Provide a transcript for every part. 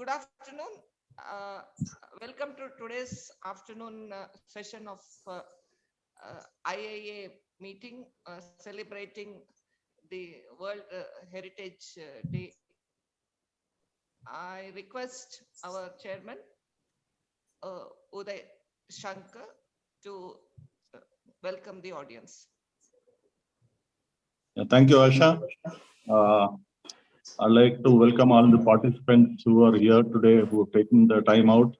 Good afternoon. Uh, Welcome to today's afternoon session of IIA meeting celebrating the World Heritage Day. I request our chairman, Uday Shankar, to welcome the audience. Thank you, Asha. I'd like to welcome all the participants who are here today, who have taken the time out.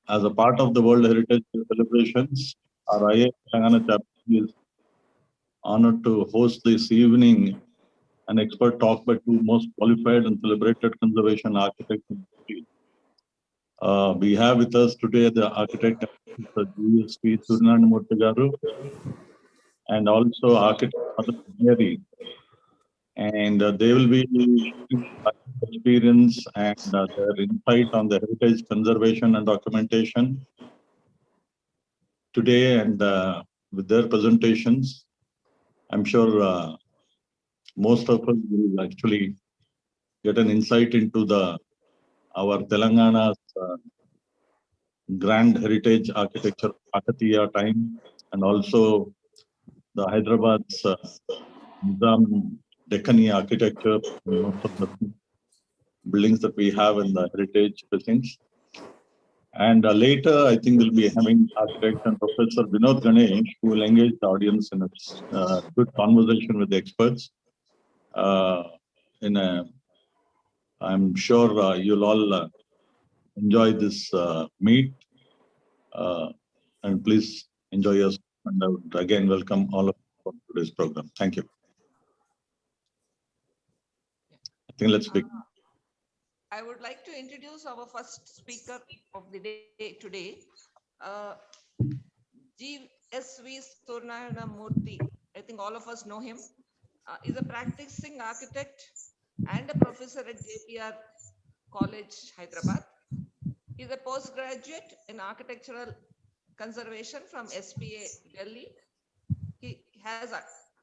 As a part of the World Heritage celebrations, our IIA Telangana chapter is honored to host this evening an expert talk by two most qualified and celebrated conservation architects in the field. We have with us today the architect, GSP Suryanamurthy Garu, and also architect Madhu Mary. And they will be sharing experience and their insight on the heritage conservation and documentation today. And with their presentations, I'm sure most of us will actually get an insight into our Telangana's grand heritage architecture, Kakatiya time, and also the Hyderabad's Nizam Deccani architecture, most of the buildings that we have in the heritage precincts. And later, I think we'll be having architect and Professor Vinod Ganesh, who will engage the audience in a good conversation with the experts. I'm sure you'll all enjoy this meet. And please enjoy yourself. And I would again welcome all of you to today's program. Thank you. I think let's begin. I would like to introduce our first speaker of the day today, GSV Suryanamurthy. I think all of us know him. Is a practicing architect and a professor at JPR College, Hyderabad. He's a postgraduate in architectural conservation from SPA Delhi. He has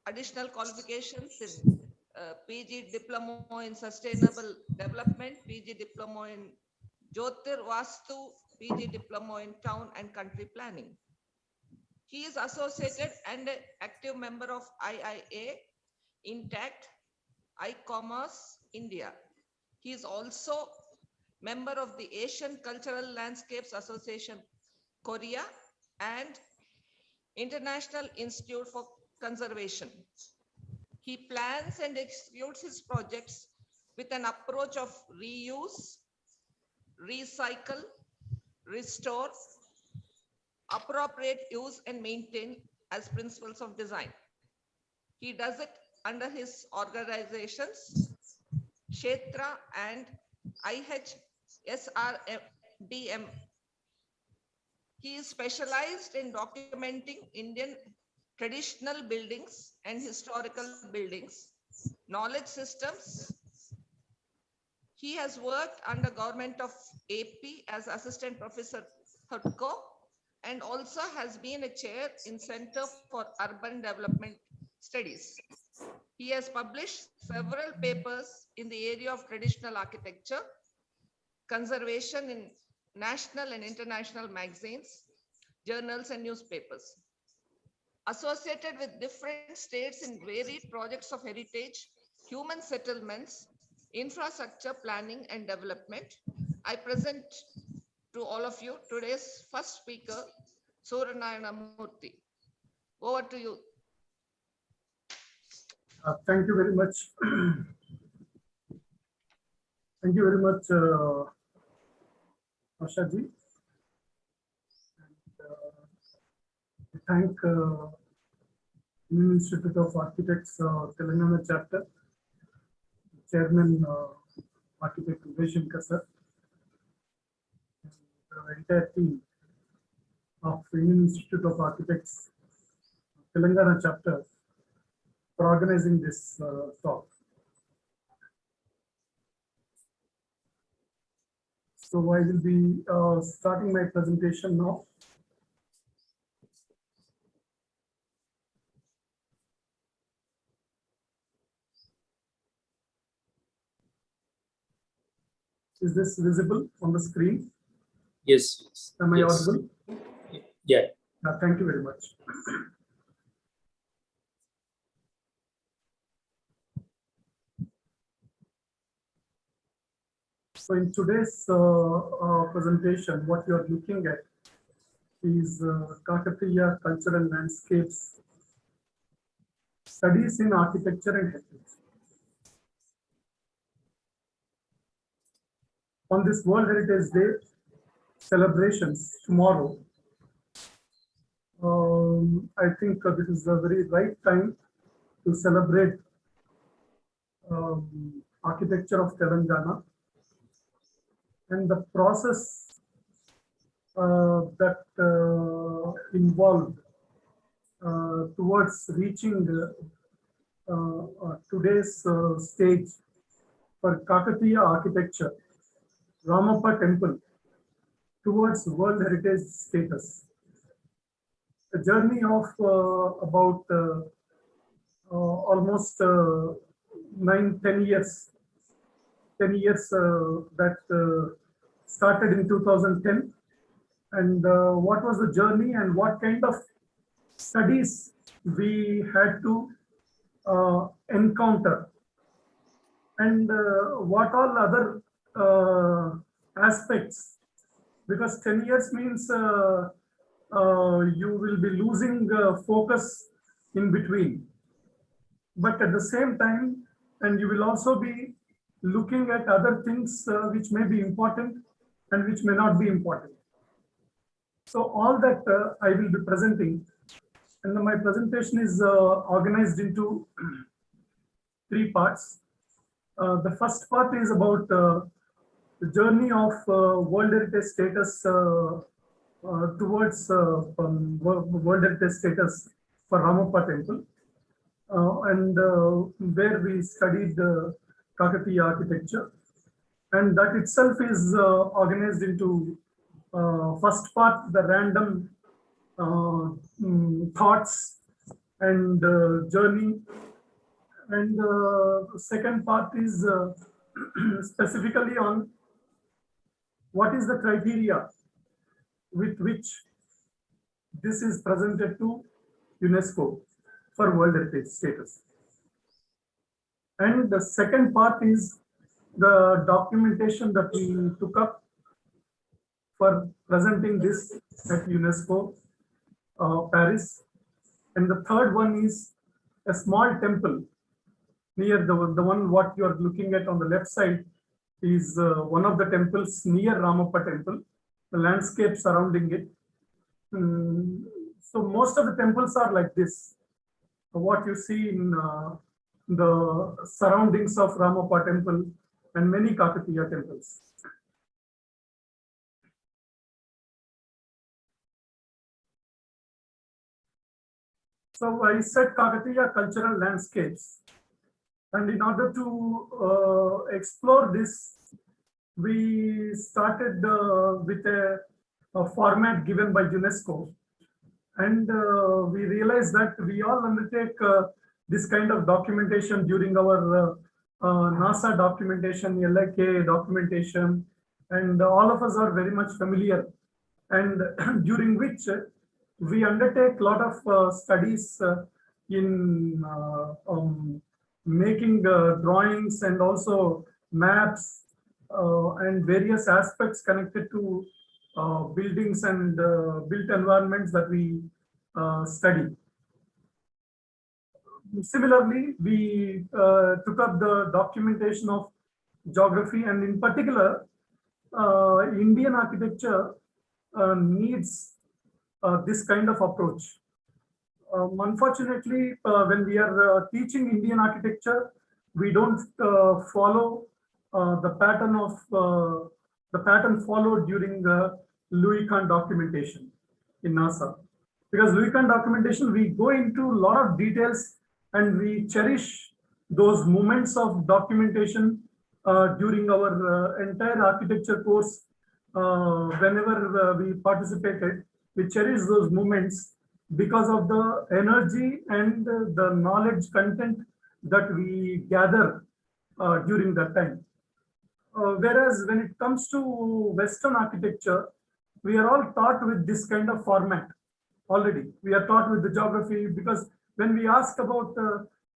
additional qualifications in PG Diploma in Sustainable Development, PG Diploma in Jyotir Vastu, PG Diploma in Town and Country Planning. He is associated and an active member of IIA, Intact, iCommerce India. He is also member of the Asian Cultural Landscapes Association, Korea, and International Institute for Conservation. He plans and executes his projects with an approach of reuse, recycle, restore, appropriate use, and maintain as principles of design. He does it under his organizations, Kshetra and IHSRDM. He is specialized in documenting Indian traditional buildings and historical buildings, knowledge systems. He has worked under government of AP as assistant professor Thutko and also has been a chair in Center for Urban Development Studies. He has published several papers in the area of traditional architecture, conservation in national and international magazines, journals, and newspapers. Associated with different states in varied projects of heritage, human settlements, infrastructure planning and development, I present to all of you today's first speaker, Suryanamurthy. Over to you. Thank you very much. Thank you very much, Asha ji. I thank Indian Institute of Architects Telangana chapter, Chairman Architect Uday Shankar sir, and the entire team of Indian Institute of Architects Telangana chapter for organizing this talk. So I will be starting my presentation now. Is this visible on the screen? Yes. Am I Yes. audible? Yeah. Thank you very much. So in today's presentation, what you are looking at is Kakatiya cultural landscapes, studies in architecture and heritage. On this World Heritage Day celebrations tomorrow, I think this is a very right time to celebrate architecture of Telangana and the process that involved towards reaching today's stage for Kakatiya architecture, Ramappa Temple, towards World Heritage status. A journey of about almost 10 years, 10 years that started in 2010. And what was the journey and what kind of studies we had to encounter, and what all other aspects, because 10 years means you will be losing focus in between, but at the same time, and you will also be looking at other things which may be important and which may not be important. So all that I will be presenting, and my presentation is organized into 3 parts. The first part is about the journey of World Heritage status towards World Heritage status for Ramappa Temple, and where we studied Kakatiya architecture, and that itself is organized into first part, the random thoughts and journey, and the second part is specifically on what is the criteria with which this is presented to UNESCO for World Heritage status. And the second part is the documentation that we took up for presenting this at UNESCO Paris. And the third one is a small temple near the one what you are looking at on the left side is one of the temples near Ramappa Temple, the landscape surrounding it. So most of the temples are like this, what you see in the surroundings of Ramappa Temple and many Kakatiya temples. So I said Kakatiya cultural landscapes, and in order to explore this, we started with a format given by UNESCO, and we realized that we all undertake this kind of documentation during our NASA documentation, LIK documentation, and all of us are very much familiar, and during which we undertake a lot of studies in making drawings and also maps and various aspects connected to buildings and built environments that we study. Similarly, we took up the documentation of geography, and in particular, Indian architecture needs this kind of approach. Unfortunately, when we are teaching Indian architecture, we don't follow the pattern followed during the Louis Kahn documentation in NASA. Because Louis Kahn documentation, we go into a lot of details and we cherish those moments of documentation during our entire architecture course. Whenever we participated, we cherish those moments because of the energy and the knowledge content that we gather during that time. Whereas when it comes to Western architecture, we are all taught with this kind of format already. We are taught with the geography, because when we ask about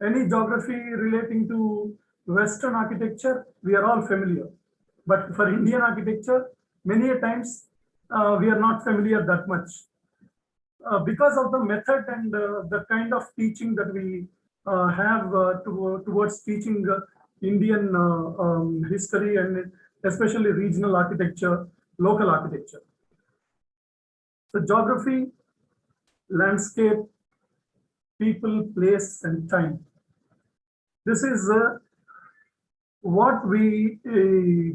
any geography relating to Western architecture, we are all familiar. But for Indian architecture, many a times we are not familiar that much. Because of the method and the kind of teaching that we have towards teaching Indian history and especially regional architecture, local architecture. So geography, landscape, people, place, and time. This is what we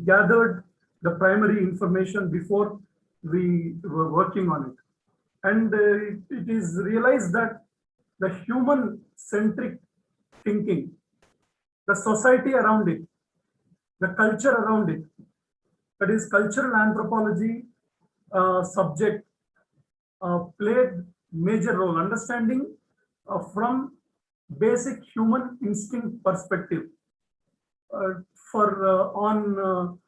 gathered the primary information before we were working on it. And it is realized that the human centric thinking, the society around it, the culture around it, that is cultural anthropology subject played major role. Understanding from basic human instinct perspective for on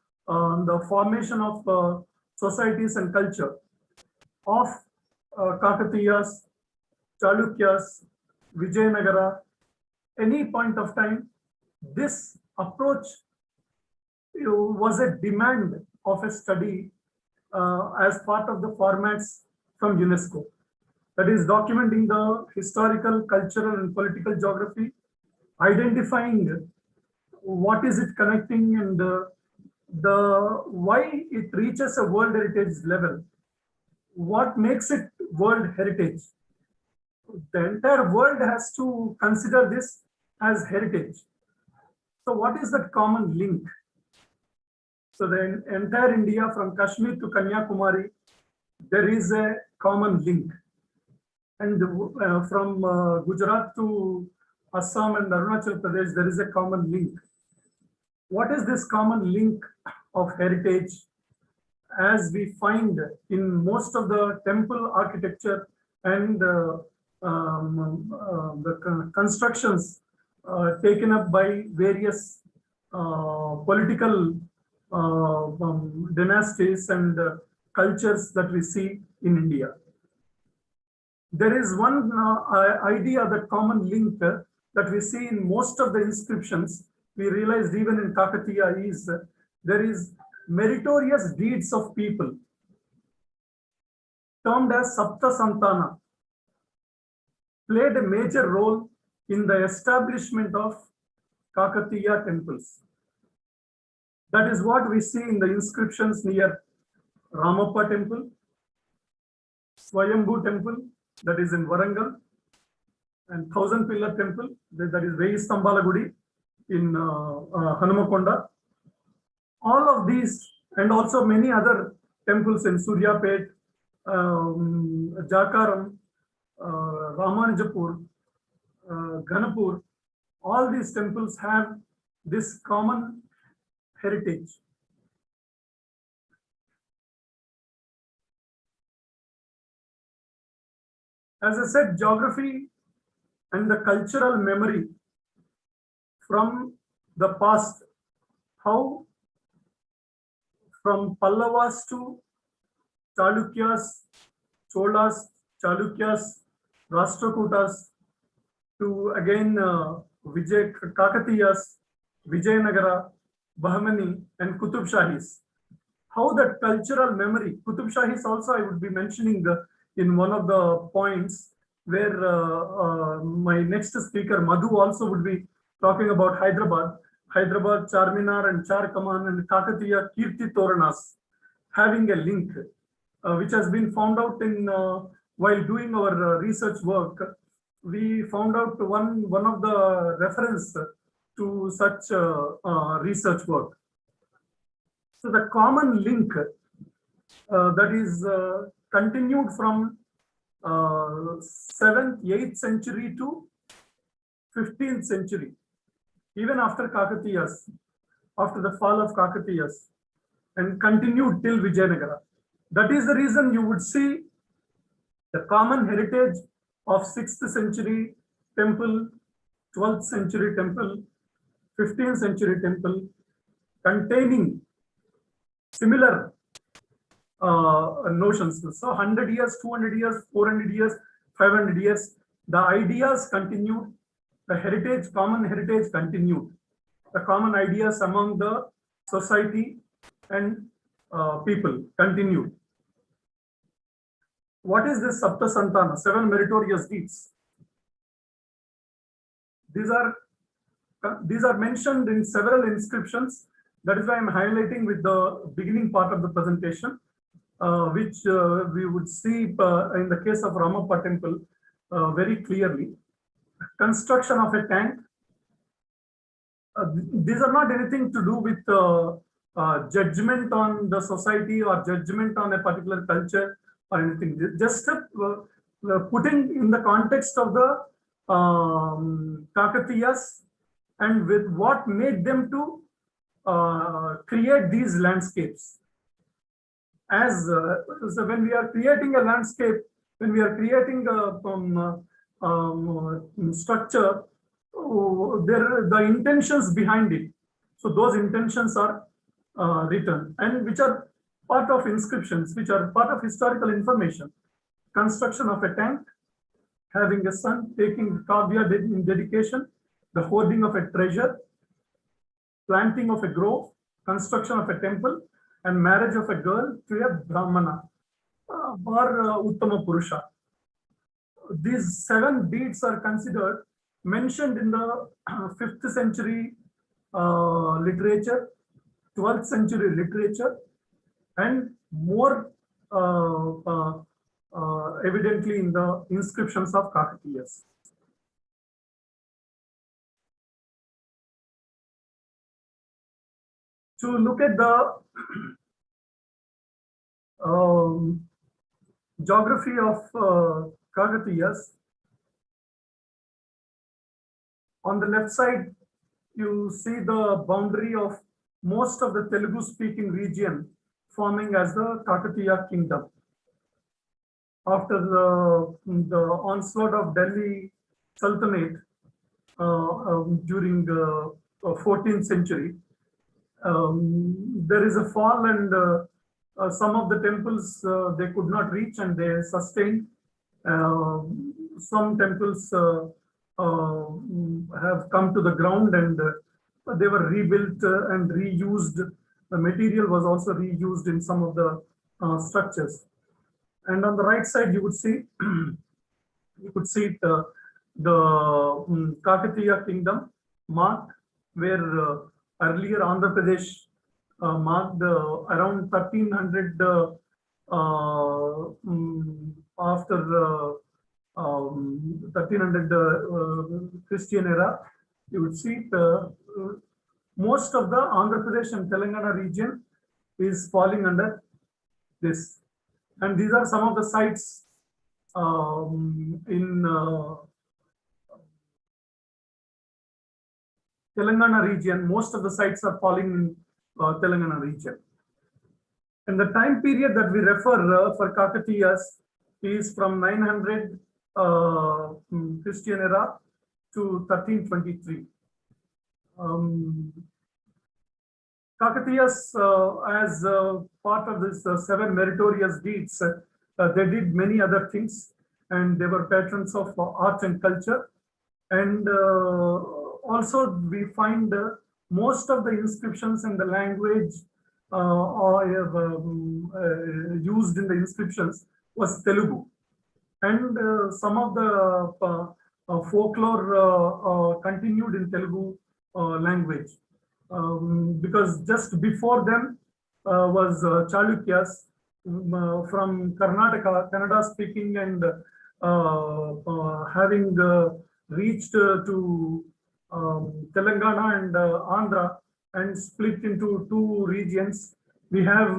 the formation of societies and culture of Kakatiyas, Chalukyas, Vijayanagara, any point of time, this approach was a demand of a study as part of the formats from UNESCO. That is documenting the historical, cultural, and political geography, identifying what is it connecting and the why it reaches a World Heritage level. What makes it World Heritage? The entire world has to consider this as heritage. So what is that common link? So the entire India from Kashmir to Kanyakumari, there is a common link. And from Gujarat to Assam and Arunachal Pradesh, there is a common link. What is this common link of heritage? As we find in most of the temple architecture and the constructions taken up by various political dynasties and cultures that we see in India. There is one idea, that common link that we see in most of the inscriptions, we realized even in Kakatiya, is there is meritorious deeds of people termed as Sapta Santana played a major role in the establishment of Kakatiya temples. That is what we see in the inscriptions near Ramappa temple, Swayambhu temple, that is in Warangal, and Thousand Pillar temple, that is Veyi Stambala Gudi in Hanamakonda. All of these, and also many other temples in Suryapet, Jakaram, Ramanujapur, Ghanapur, all these temples have this common heritage. As I said, geography and the cultural memory from the past, how from Pallavas to Chalukyas, Cholas, Chalukyas, Rashtrakutas, to again Kakatiyas, Vijayanagara, Bahmani, and Qutub Shahis. How that cultural memory, Qutub Shahis also I would be mentioning in one of the points where my next speaker, Madhu, also would be talking about Hyderabad, Charminar and Char Kaman and Kakatiya Kirti Toranas having a link, which has been found out in while doing our research work. We found out one of the reference to such research work. So the common link that is continued from 7th, 8th century to 15th century, even after Kakatiyas, after the fall of Kakatiyas, and continued till Vijayanagara. That is the reason you would see the common heritage of 6th century temple, 12th century temple, 15th century temple, containing similar notions. So 100 years, 200 years, 400 years, 500 years, the ideas continued, the heritage, common heritage continued. The common ideas among the society and people continued. What is this Sapta Santana, 7 meritorious deeds? These are mentioned in several inscriptions. That is why I'm highlighting with the beginning part of the presentation, which we would see in the case of Ramappa temple very clearly. Construction of a tank. These are not anything to do with judgment on the society or judgment on a particular culture or anything. Just putting in the context of the Kakatiyas and with what made them to create these landscapes. As so when we are creating a landscape, when we are creating a structure, the intentions behind it. So those intentions are written and which are part of inscriptions, which are part of historical information. Construction of a tank, having a son, taking kavya in dedication, the hoarding of a treasure, planting of a grove, construction of a temple, and marriage of a girl to a Brahmana or Uttama Purusha. These 7 deeds are considered mentioned in the 5th century literature, 12th century literature, and more evidently in the inscriptions of Kakatiyas. To look at the geography of Kakatiyas, on the left side, you see the boundary of most of the Telugu-speaking region forming as the Kakatiya kingdom. After the onslaught of Delhi Sultanate during the 14th century, there is a fall and some of the temples they could not reach and they sustained. Some temples have come to the ground and they were rebuilt and reused. The material was also reused in some of the structures. And on the right side, you would see the Kakatiya kingdom marked, where earlier Andhra Pradesh marked around 1300 after 1300 Christian era. You would see most of the Andhra Pradesh and Telangana region is falling under this. And these are some of the sites in Telangana region. Most of the sites are falling in Telangana region. And the time period that we refer for Kakatiyas is from 900 Christian era to 1323. Kakatiyas, as part of this 7 meritorious deeds, they did many other things, and they were patrons of art and culture. And also, we find most of the inscriptions and the language used in the inscriptions was Telugu. And some of the folklore continued in Telugu language. Because just before them was Chalukyas from Karnataka, Kannada speaking, and having reached to Telangana and Andhra and split into 2 regions. We have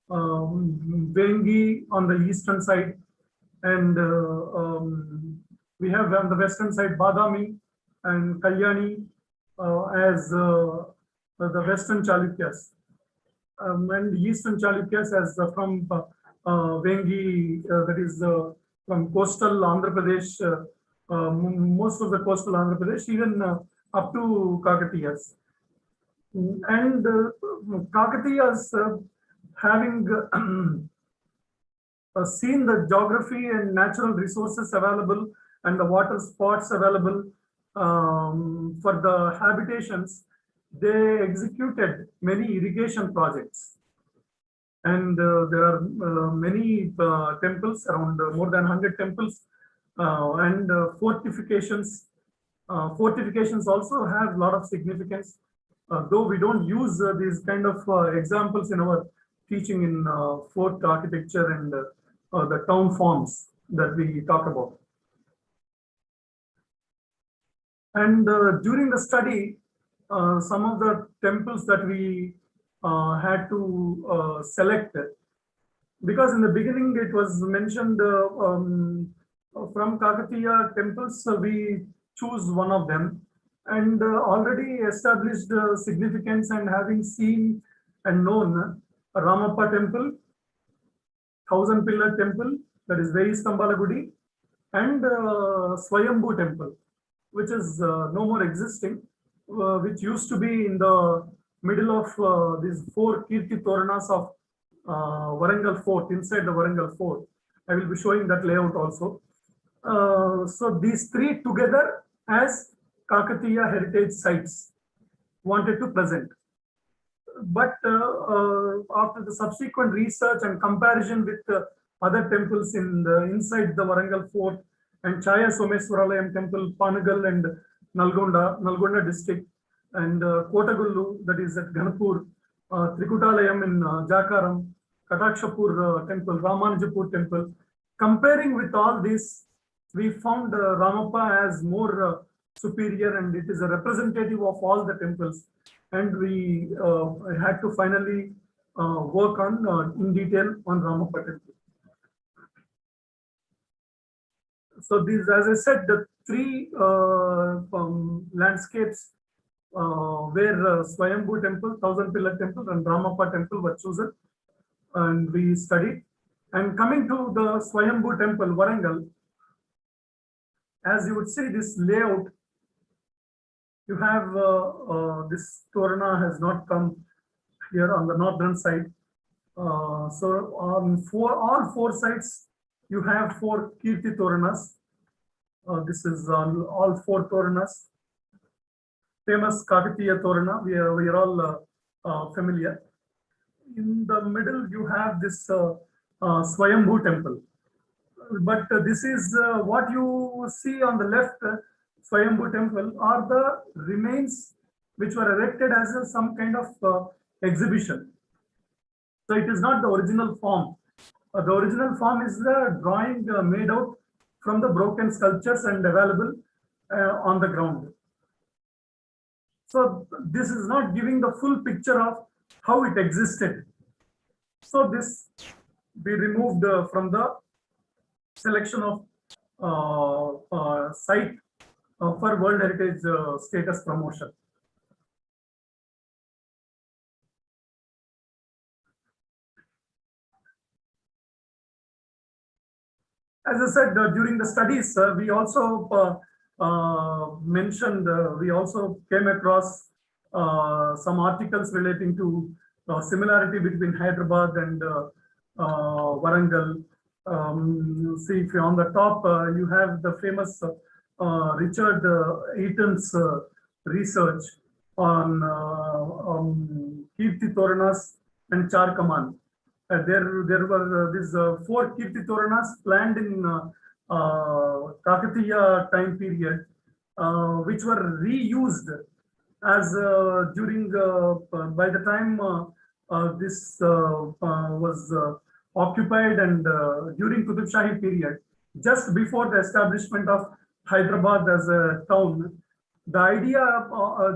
Vengi on the eastern side, and we have on the western side Badami and Kalyani as the western Chalukyas, and eastern Chalukyas as from Vengi, that is from coastal Andhra Pradesh, most of the coastal Andhra Pradesh, even up to Kakatiyas. And Kakatiyas having seen the geography and natural resources available and the water spots available for the habitations, they executed many irrigation projects. And there are many temples, around more than 100 temples, and fortifications. Fortifications also have a lot of significance, though we don't use these kind of examples in our teaching in fort architecture and the town forms that we talk about. And during the study, some of the temples that we had to select, because in the beginning it was mentioned from Kakatiya temples, we choose one of them, and already established significance and having seen and known Ramappa temple, Thousand Pillar temple, that is Veyi Stambala Gudi, and Swayambhu temple, which is no more existing, which used to be in the middle of these four Kirti Toranas of Warangal Fort, inside the Warangal Fort. I will be showing that layout also. So these three together as Kakatiya heritage sites wanted to present. But after the subsequent research and comparison with other temples inside the Warangal Fort and Chaya Someswaralayam temple, Panagal and Nalgonda district, and Kotagullu, that is at Ganapur, Trikutalayam in Jakaram, Katakshapur temple, Ramanujapur temple. Comparing with all this, we found Ramappa as more superior, and it is a representative of all the temples. And we had to finally work on in detail on Ramappa temple. So these, as I said, the three landscapes where Swayambhu temple, Thousand Pillar temple, and Ramappa temple were chosen, and we studied. And coming to the Swayambhu temple, Warangal, as you would see this layout, you have this Torana has not come here on the northern side. So on all four sides, you have four Kirti Toranas. This is on all four Toranas. Famous Kakatiya Torana, we are all familiar. In the middle, you have this Swayambhu temple. But this is what you see on the left, Swayambhu temple, are the remains which were erected as some kind of exhibition. So it is not the original form. The original form is the drawing made out from the broken sculptures and available on the ground. So this is not giving the full picture of how it existed. So this we removed from the selection of site for World Heritage status promotion. As I said, during the studies, we also mentioned, we also came across some articles relating to similarity between Hyderabad and Warangal. See, if on the top, you have the famous Richard Eaton's research on Kirti Toranas and Char Kaman. There were these four Kirti Toranas planned in Kakatiya time period, which were reused as during by the time this was occupied, and during Qutub Shahi period, just before the establishment of Hyderabad as a town. The idea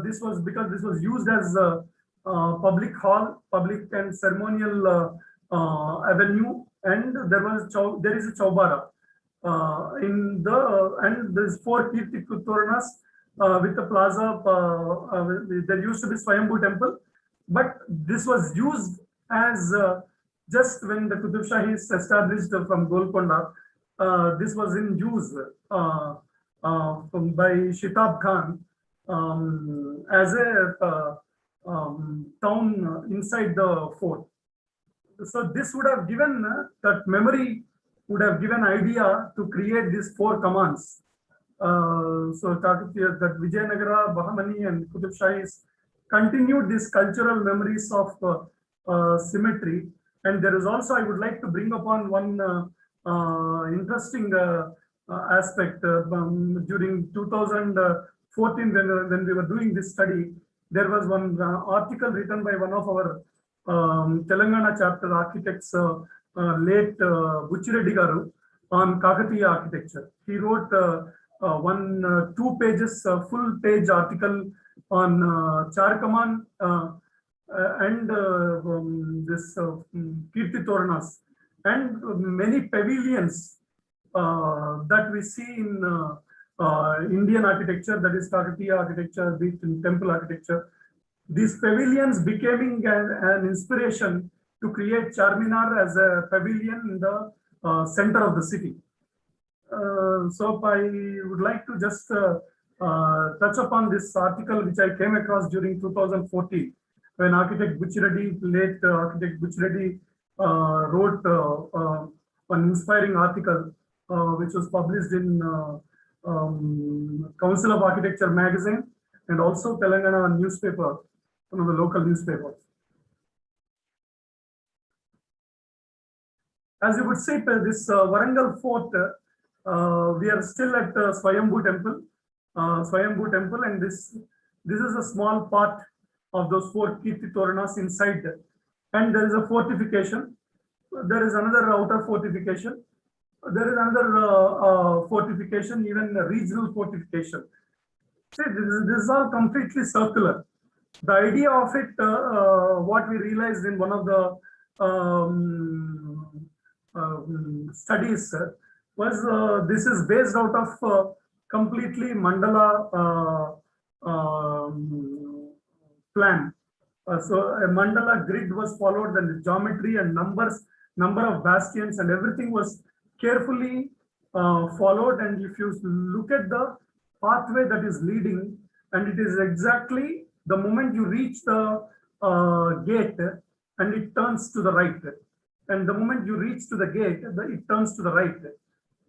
this was because this was used as a public hall, public and ceremonial avenue, and there is a Chaubara in the, and there's four Kirti Toranas with the plaza. There used to be Swayambhu temple, but this was used as just when the Qutub Shahi is established from Golconda. This was in use by Shitab Khan as a town inside the fort. So this would have given that memory would have given idea to create these 4 commands. So Kakatiya, that Vijayanagara, Bahamani, and Qutub Shahis continued these cultural memories of symmetry. And there is also, I would like to bring upon one interesting aspect. During 2014, when we were doing this study, there was one article written by one of our Telangana chapter architects, late Buchireddy Garu, on Kakatiya architecture. He wrote one 2 pages, full page article on Charkaman and this Kirti Toranas and many pavilions that we see in Indian architecture, that is Kakatiya architecture, be it in temple architecture. These pavilions becoming an inspiration to create Charminar as a pavilion in the center of the city. So I would like to just touch upon this article which I came across during 2014 when architect Buchireddy, late architect Buchireddy, wrote an inspiring article which was published in Council of Architecture magazine and also Telangana newspaper, one of the local newspapers. As you would see, this Warangal fort, we are still at Swayambhu temple, and this is a small part of those 4 Kirti Toranas inside. And there is a fortification. There is another outer fortification. There is another fortification, even a regional fortification. See, this is all completely circular. The idea of it, what we realized in one of the studies was this is based out of completely mandala plan. So a mandala grid was followed, and the geometry and number of bastions and everything was carefully followed. And if you look at the pathway that is leading, and it is exactly the moment you reach the gate and it turns to the right. And the moment you reach to the gate, it turns to the right.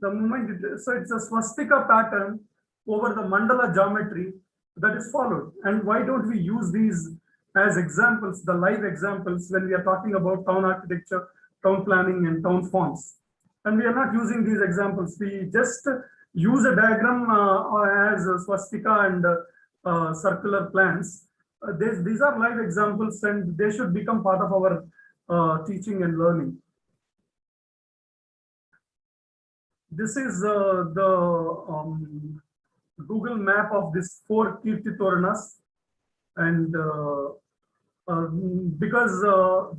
The moment so it's a swastika pattern over the mandala geometry that is followed. And why don't we use these as examples, the live examples, when we are talking about town architecture, town planning, and town forms? And we are not using these examples. We just use a diagram as a swastika and circular plans. These are live examples, and they should become part of our teaching and learning. This is the Google map of these 4 Kirti Toranas, and because the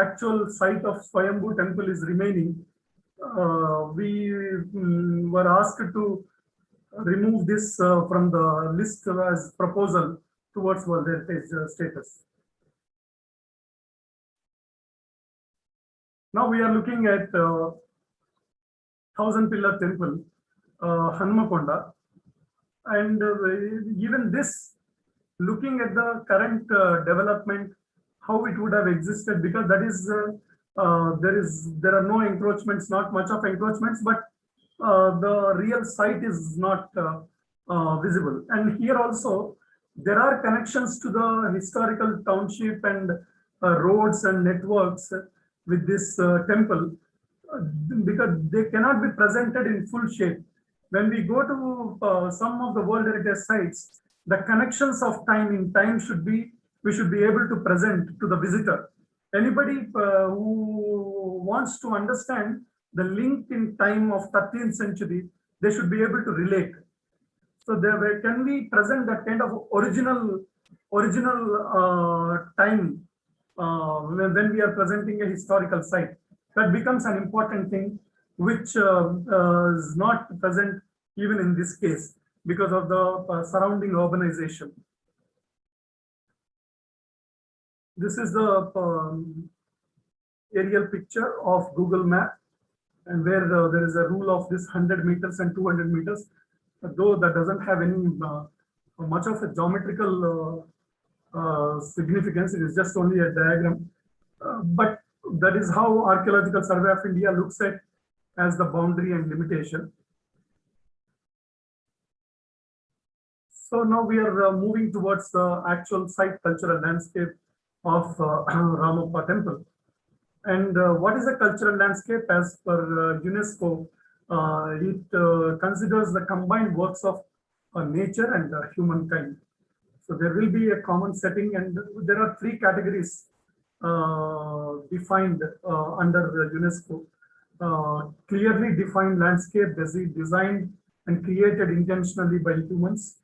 actual site of Swayambhu temple is remaining, we were asked to remove this from the list as proposal towards World Heritage status. Now we are looking at 1000-pillar temple, Hanmakonda, and even this, looking at the current development, how it would have existed, because that is there are no encroachments, not much of encroachments, but the real site is not visible. And here also there are connections to the historical township and roads and networks with this temple, because they cannot be presented in full shape. When we go to some of the World Heritage sites, the connections of time in time we should be able to present to the visitor. Anybody who wants to understand the link in time of 13th century, they should be able to relate. So there can we present that kind of original time when we are presenting a historical site. That becomes an important thing, which is not present even in this case because of the surrounding urbanization. This is the aerial picture of Google Map, and where there is a rule of this 100 meters and 200 meters, though that doesn't have any much of a geometrical significance. It is just only a diagram, but that is how Archaeological Survey of India looks at as the boundary and limitation. So now we are moving towards the actual site cultural landscape of Ramappa temple. And what is a cultural landscape? As per UNESCO, it considers the combined works of nature and humankind. So there will be a common setting, and there are three categories defined under UNESCO. Clearly defined landscape, designed and created intentionally by humans,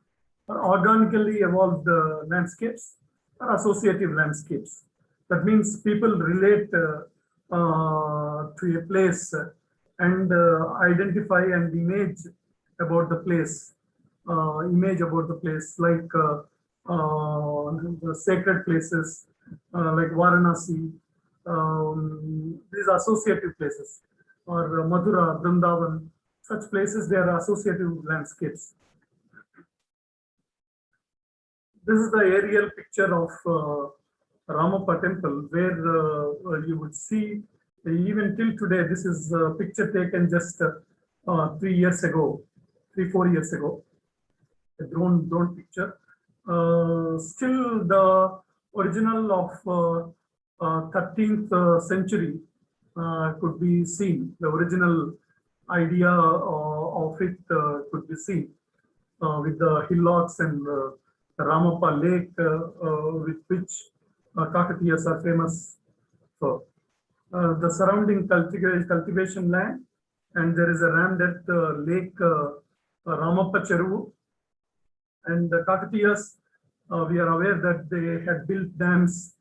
organically evolved landscapes, or associative landscapes. That means people relate to a place and identify and image about the place, like the sacred places, like Varanasi, these associative places, or Madura, Vrindavan, such places, they are associative landscapes. This is the aerial picture of Ramappa temple, where you would see, even till today, this is a picture taken just 3 years ago, 4 years ago, a drone picture. Still the original of 13th century could be seen. The original idea of it could be seen with the hillocks and the Ramappa lake, with which Kakatiyas are famous for. The surrounding cultivation land, and there is a rammed lake, Ramappa Cheruvu. And the Kakatiyas, we are aware that they had built dams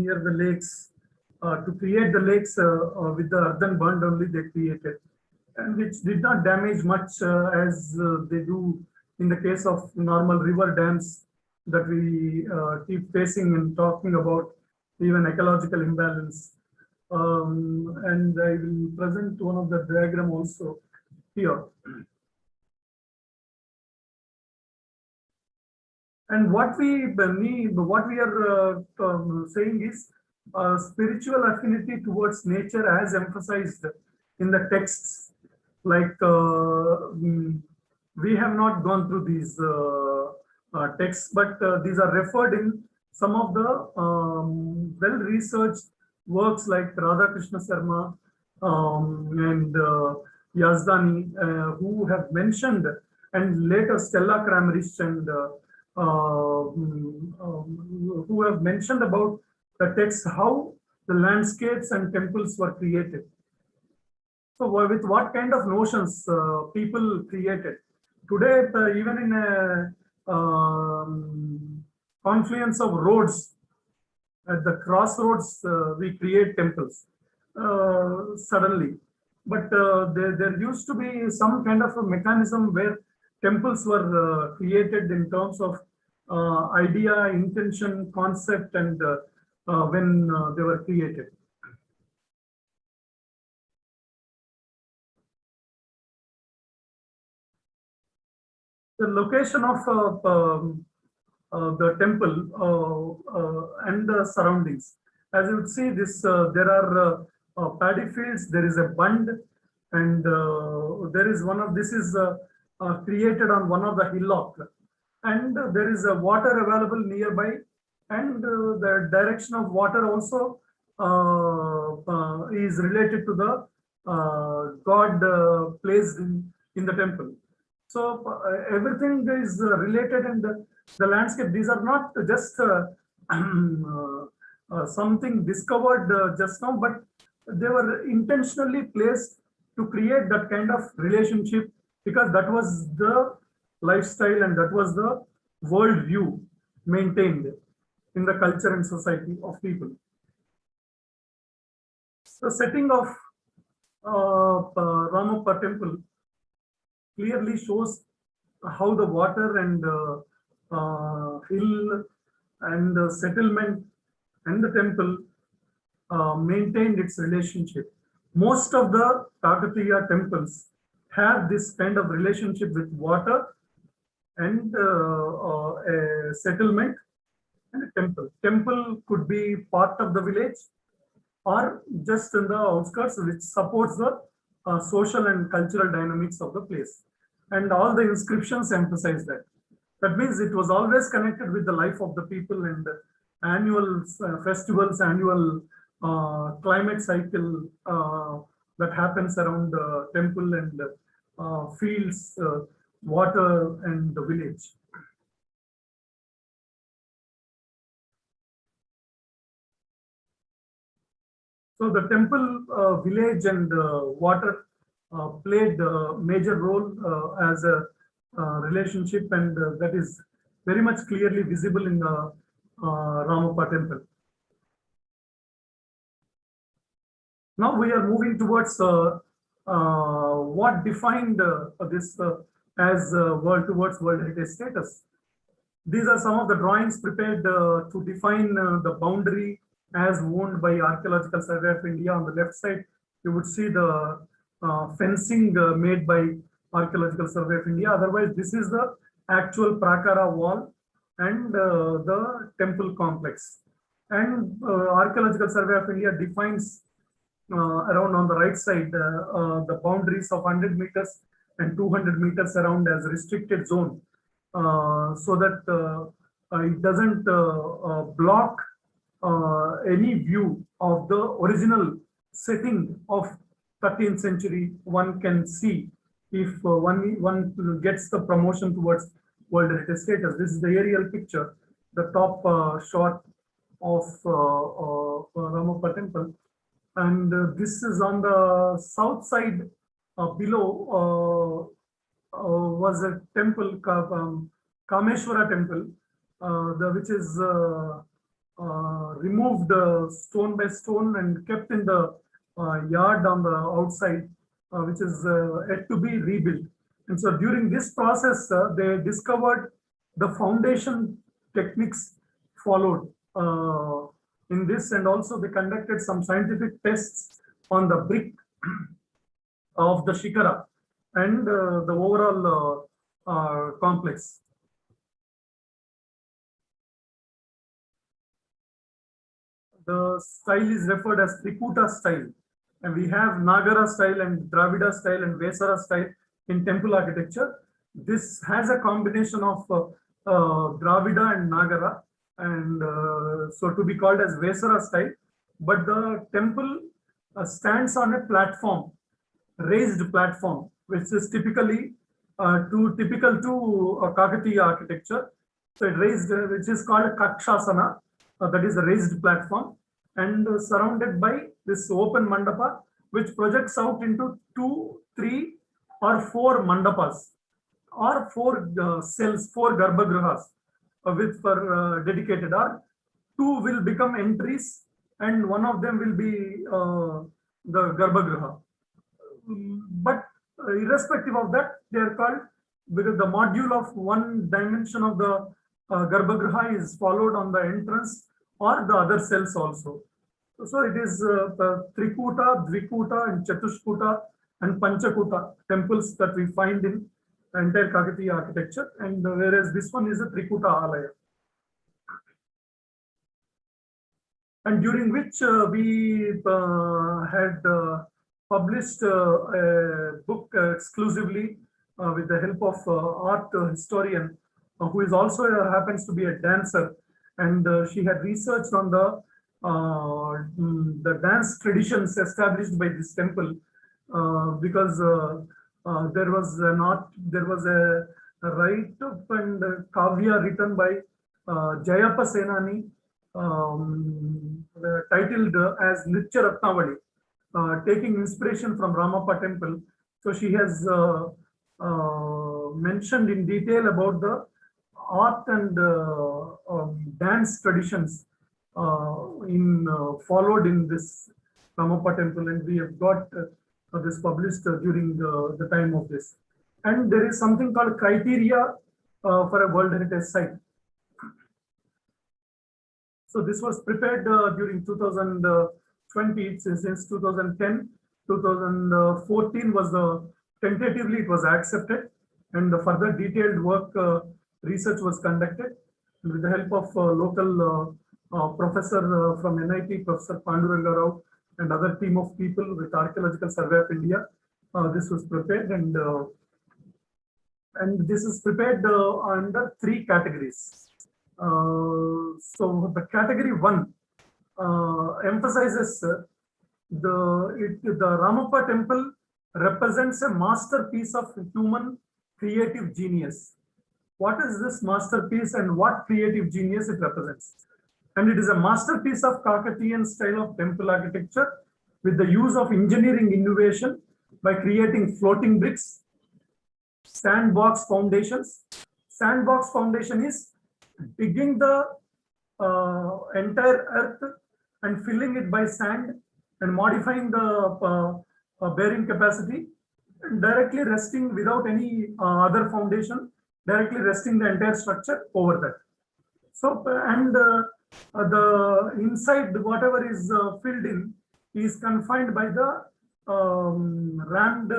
near the lakes to create the lakes with the earthen bund only they created, and which did not damage much as they do in the case of normal river dams that we keep facing and talking about, even ecological imbalance. And I will present one of the diagram also here. And what we are saying is spiritual affinity towards nature as emphasized in the texts. Like we have not gone through these texts, but these are referred in some of the well-researched works like Radhakrishna Sharma and Yazdani, who have mentioned, and later Stella Kramrisch and who have mentioned about the text, how the landscapes and temples were created. So with what kind of notions people created. Today, even in a confluence of roads, at the crossroads, we create temples suddenly. But there used to be some kind of a mechanism where temples were created in terms of idea, intention, concept, and when they were created. The location of the temple and the surroundings. As you would see, this there are paddy fields. There is a bund, and there is one of this is created on one of the hillock, and there is a water available nearby, and the direction of water also is related to the god placed in the temple. So everything is related, and the landscape. These are not just something discovered just now, but they were intentionally placed to create that kind of relationship, because that was the lifestyle and that was the world view maintained in the culture and society of people. The setting of Ramappa temple clearly shows how the water and hill and the settlement and the temple maintained its relationship. Most of the Kakatiya temples have this kind of relationship with water and a settlement and a temple. Temple could be part of the village or just in the outskirts, which supports the social and cultural dynamics of the place. And all the inscriptions emphasize that. That means it was always connected with the life of the people and annual festivals, annual climate cycle that happens around the temple and fields, water, and the village. So the temple, village, and water played a major role as a relationship, and that is very much clearly visible in the Ramappa temple. Now we are moving towards what defined this as towards World Heritage status. These are some of the drawings prepared to define the boundary as owned by Archaeological Survey of India. On the left side, you would see the fencing made by Archaeological Survey of India. Otherwise, this is the actual Prakara wall and the temple complex. And Archaeological Survey of India defines around on the right side the boundaries of 100 meters and 200 meters around as restricted zone, so that it doesn't block any view of the original setting of 13th century. One can see if one gets the promotion towards World Heritage status. This is the aerial picture, the top shot of Ramappa temple. And this is on the south side below was a temple, Kameshwara temple, which is removed stone by stone and kept in the yard on the outside, which is yet to be rebuilt. And so during this process, they discovered the foundation techniques followed in this, and also they conducted some scientific tests on the brick of the shikara and the overall complex. The style is referred as Trikuta style, and we have Nagara style and Dravida style and Vesara style in temple architecture. This has a combination of Dravida and Nagara, and so to be called as Vesara style. But the temple stands on a platform, raised platform, which is typical to Kakatiya architecture. So it raised, which is called Kakshasana, that is a raised platform, and surrounded by this open mandapa, which projects out into 2, 3, or 4 mandapas, or 4 cells, 4 garbhagrahas, with for dedicated, or 2 will become entries, and one of them will be the garbhagraha. But irrespective of that, they are called, because the module of one dimension of the garbhagraha is followed on the entrance or the other cells also. So it is Trikuta, Dvikuta, and Chatushkuta and Panchakuta temples that we find in entire Kakatiya architecture, and whereas this one is a Trikuta Alaya. And during which we had published a book exclusively with the help of art historian who is also happens to be a dancer, and she had researched on the dance traditions established by this temple, because there was a write-up and kavya written by Jayappa Senani, titled as Nritya Ratnavali, taking inspiration from Ramappa temple. So she has mentioned in detail about the art and dance traditions followed in this Ramappa temple, and we have got this published during the time of this. And there is something called criteria for a World Heritage Site. So this was prepared during 2020, since 2010, 2014 was tentatively it was accepted, and the further detailed work research was conducted with the help of local professor from NIT, Professor Panduranga Rao, and other team of people with Archaeological Survey of India. This was prepared, and this is prepared under 3 categories. So the category 1 emphasizes the Ramappa temple represents a masterpiece of human creative genius. What is this masterpiece and what creative genius it represents? And it is a masterpiece of Kakatiyan style of temple architecture with the use of engineering innovation by creating floating bricks, sandbox foundations. Sandbox foundation is digging the entire earth and filling it by sand and modifying the bearing capacity and directly resting without any other foundation, directly resting the entire structure over that. So, and the inside, whatever is filled in is confined by the rammed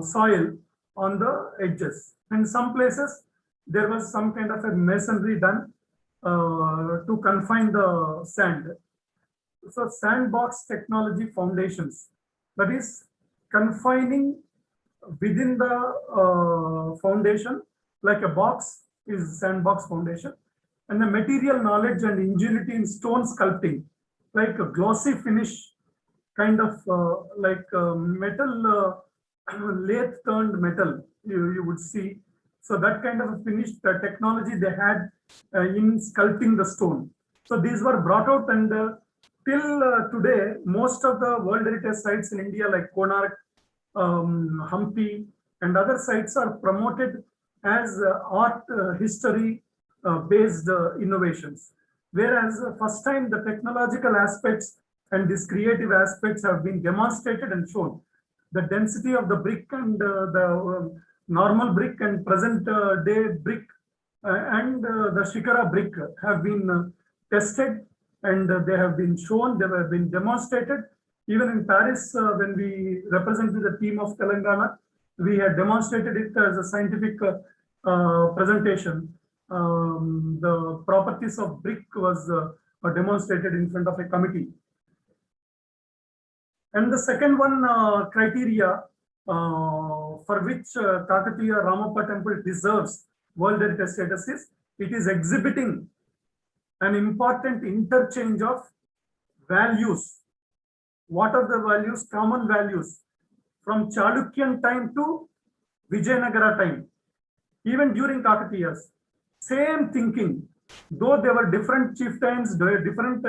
soil on the edges. And some places, there was some kind of a masonry done to confine the sand. So sandbox technology foundations, that is confining within the foundation like a box is sandbox foundation, and the material knowledge and ingenuity in stone sculpting like a glossy finish kind of metal lathe turned metal you would see. So that kind of a finished technology they had in sculpting the stone. So these were brought out, and till today, most of the World Heritage sites in India like Konark, Hampi, and other sites are promoted as art history based innovations. Whereas first time the technological aspects and these creative aspects have been demonstrated and shown. The density of the brick and the normal brick and present day brick and the Shikara brick have been tested, and they have been shown, they have been demonstrated. Even in Paris, when we represented the team of Telangana, we had demonstrated it as a scientific presentation. The properties of brick was demonstrated in front of a committee. And the second one criteria for which Kakatiya Ramappa temple deserves World Heritage status is, it is exhibiting an important interchange of values. What are the values? Common values from Chalukyan time to Vijayanagara time. Even during Kakatiyas, same thinking. Though there were different chieftains, different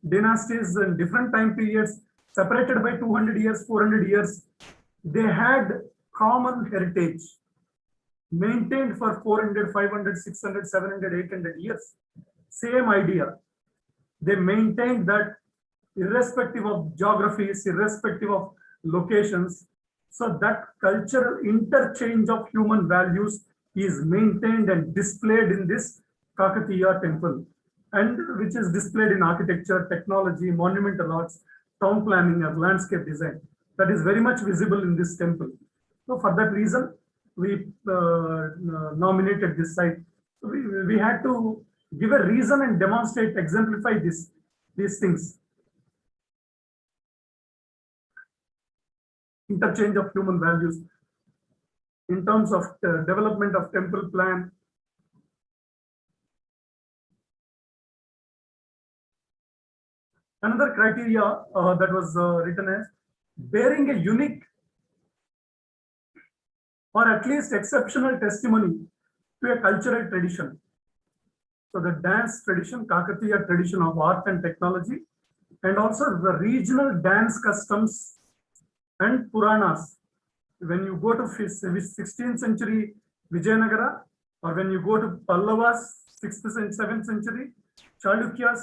dynasties and different time periods, separated by 200 years, 400 years, they had common heritage maintained for 400, 500, 600, 700, 800 years. Same idea. They maintained that irrespective of geographies, irrespective of locations. So that cultural interchange of human values is maintained and displayed in this Kakatiya temple, and which is displayed in architecture, technology, monumental arts, town planning, and landscape design. That is very much visible in this temple. So for that reason, we nominated this site. We had to give a reason and demonstrate, exemplify these things. Interchange of human values in terms of development of temple plan. Another criteria that was written as bearing a unique or at least exceptional testimony to a cultural tradition. So the dance tradition, Kakatiya tradition of art and technology, and also the regional dance customs and Puranas. When you go to 16th century Vijayanagara, or when you go to Pallavas, 6th and 7th century, Chalukyas,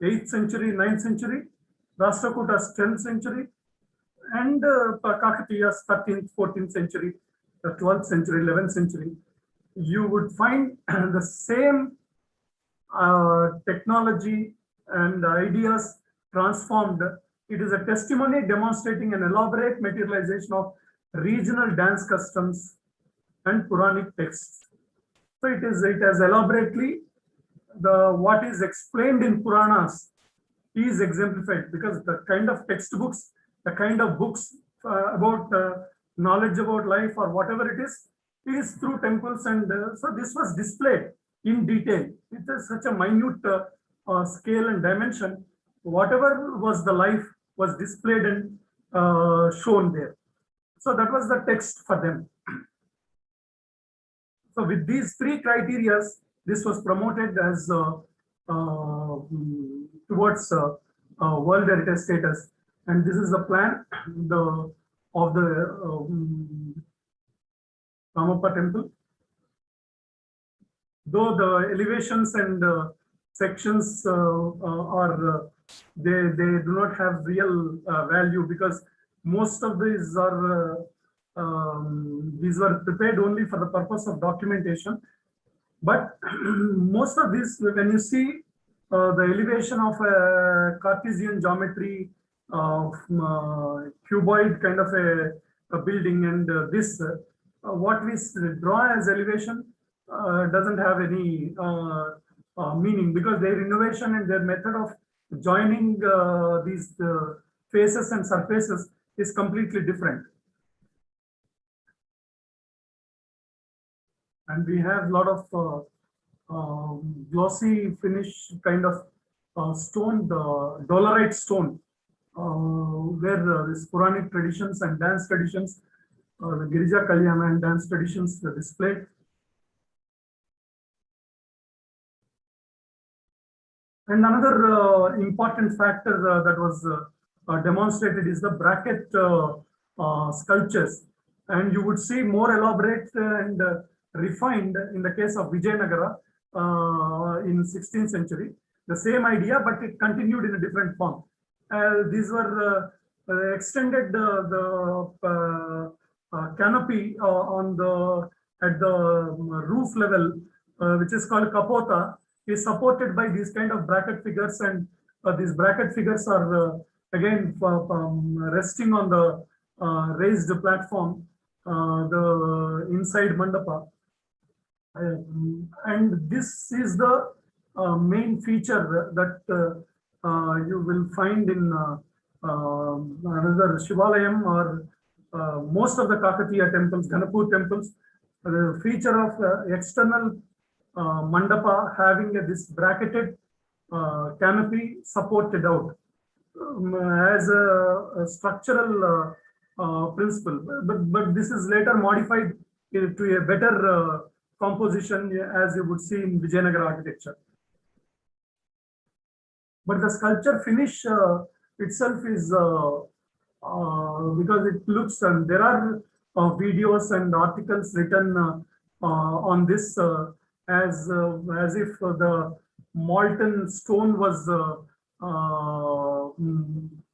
8th century, 9th century, Rashtrakutas, 10th century, and Kakatiyas, 13th, 14th century, the 12th century, 11th century, you would find the same technology and ideas transformed. It is a testimony demonstrating an elaborate materialization of regional dance customs and Puranic texts. So it has elaborately what is explained in Puranas is exemplified, because the kind of textbooks, the kind of books about knowledge about life or whatever it is through temples, and so this was displayed in detail. It is such a minute scale and dimension. Whatever was the life was displayed and shown there. So that was the text for them. So with these three criteria, this was promoted as towards World Heritage status. And this is the plan of the Ramappa temple. Though the elevations and sections they do not have real value, because most of these were prepared only for the purpose of documentation. But most of these, when you see the elevation of a Cartesian geometry, cuboid kind of a building, and what we draw as elevation doesn't have any meaning, because their innovation and their method of joining these faces and surfaces is completely different. And we have a lot of glossy finish kind of stone, the dolerite stone, where this Puranic traditions and dance traditions, the Girija Kalyana and dance traditions are displayed. And another important factor that was demonstrated is the bracket sculptures. And you would see more elaborate and refined in the case of Vijayanagara in 16th century. The same idea, but it continued in a different form. These were extended the canopy at the roof level, which is called kapota, is supported by these kind of bracket figures, and these bracket figures are again resting on the raised platform, the inside mandapa. And this is the main feature that you will find in another Shivalayam or most of the Kakatiya temples, Ganapur temples. The feature of external mandapa having this bracketed canopy supported out as a structural principle, but this is later modified to a better composition, as you would see in Vijayanagara architecture. But the sculpture finish itself is because it looks, and there are videos and articles written on this as if the molten stone was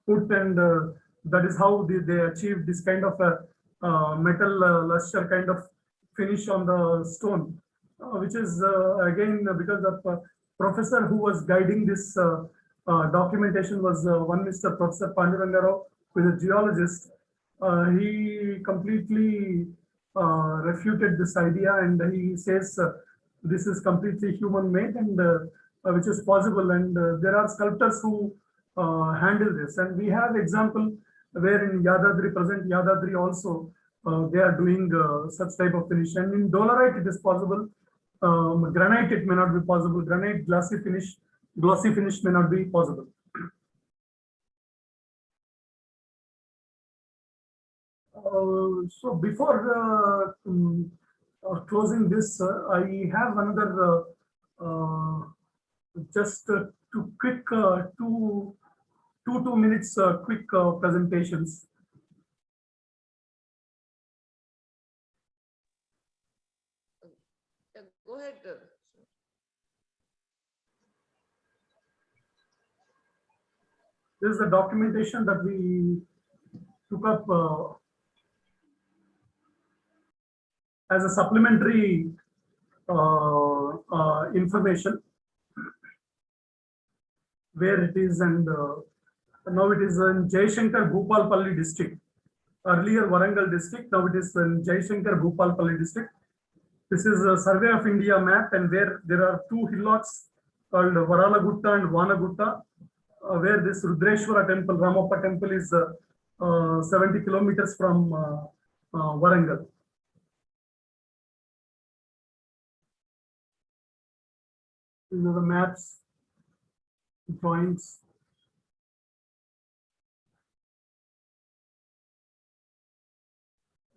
put, and that is how they achieved this kind of a metal luster kind of finish on the stone, which is again because the professor who was guiding this documentation was one Mr. Professor Panduranga Rao, who is a geologist. He completely refuted this idea, and he says this is completely human made, and which is possible, and there are sculptors who handle this, and we have example where in Yadadri, present Yadadri also they are doing such type of finish, and in dolerite it is possible. Granite it may not be possible. Granite glossy finish may not be possible. So before closing this, I have another just two quick 2 minutes quick presentations. Go ahead. This is the documentation that we took up as a supplementary information, where it is, and now it is in Jayashankar Bhupalpalli district. earlier Warangal district. Now it is in Jaishankar Bhupalpalli district. This is a survey of India map, and where there are two hillocks called Varalagutta and Vanagutta, where this Rudreshwara temple, Ramappa temple, is 70 kilometers from Warangal. These are the maps, drawings.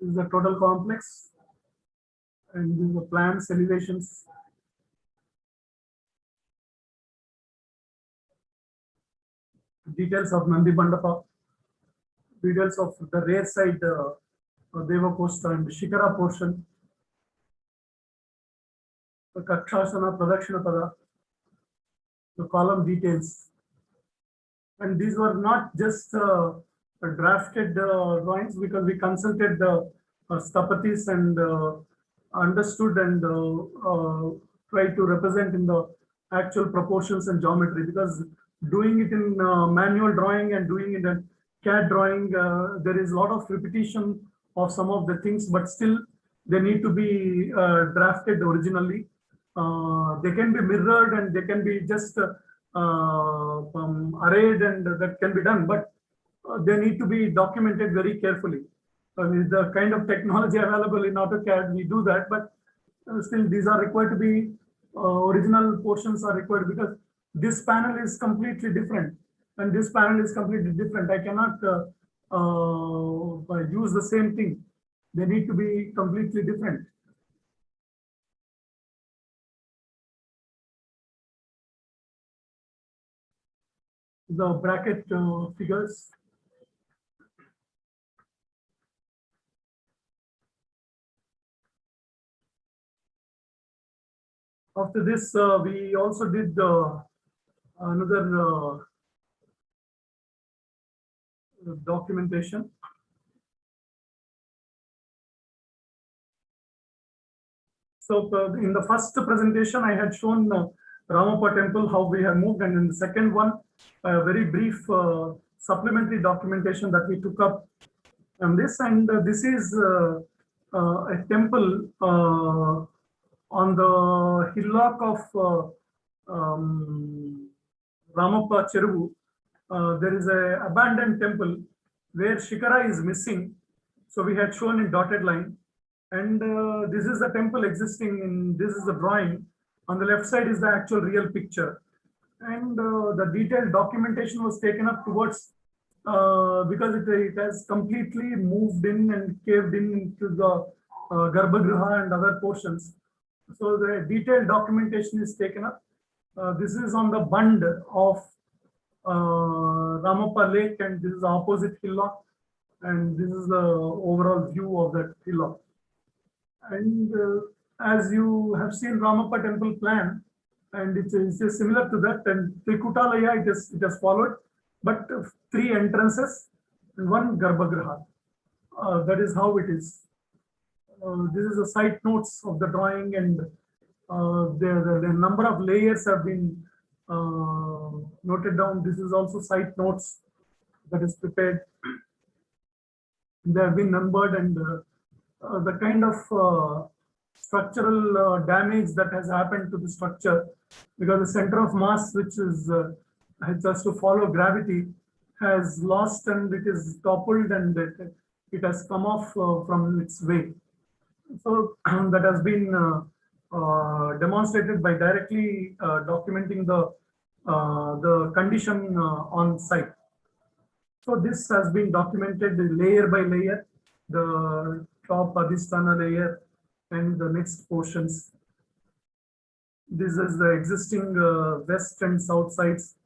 This is the total complex, and these are plans, elevations. Details of Nandi Mandapa, details of the rear side Deva Costa and Shikara portion, the Kakshasana, Pradakshina Pada, the column details. And these were not just drafted drawings, because we consulted the Sthapatis and understood and tried to represent in the actual proportions and geometry, because doing it in manual drawing and doing it in CAD drawing, there is a lot of repetition of some of the things, but still they need to be drafted originally. They can be mirrored and they can be just arrayed, and that can be done, but they need to be documented very carefully. With the kind of technology available in AutoCAD, we do that, but still these are required to be original portions are required, because this panel is completely different and this panel is completely different. I cannot use the same thing. They need to be completely different. The bracket figures. After this, we also did another documentation. So in the first presentation, I had shown Ramappa temple, how we have moved, and in the second one, a very brief supplementary documentation that we took up on this. And this is a temple on the hillock of Ramappa Cheruvu. There is a abandoned temple where Shikara is missing. So we had shown in dotted line. And this is the temple existing in, this is the drawing. On the left side is the actual real picture. And the detailed documentation was taken up towards, because it has completely moved in and caved in into the Garbhagriha and other portions. So the detailed documentation is taken up. This is on the bund of Ramappa Lake, and this is the opposite hillock. And this is the overall view of that hillock. And as you have seen Ramappa temple plan, and it is similar to that, and Trikutalaya it has followed, but 3 entrances and 1 Garbhagriha. That is how it is. This is the site notes of the drawing, and the number of layers have been noted down. This is also site notes that is prepared. They have been numbered, and the kind of structural damage that has happened to the structure, because the center of mass, which is has to follow gravity, has lost, and it is toppled, and it has come off from its way. So that has been demonstrated by directly documenting the condition on site. So this has been documented layer by layer, the top Adhisthana layer and the next portions. This is the existing west and south sides,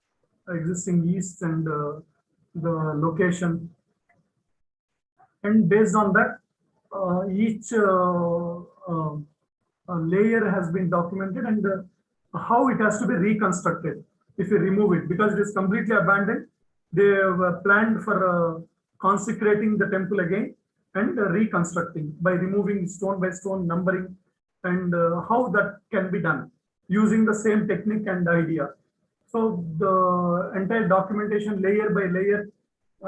existing east and the location. And based on that, each layer has been documented, and how it has to be reconstructed if you remove it, because it is completely abandoned. They have planned for consecrating the temple again and reconstructing by removing stone by stone, numbering, and how that can be done using the same technique and idea. So the entire documentation layer by layer,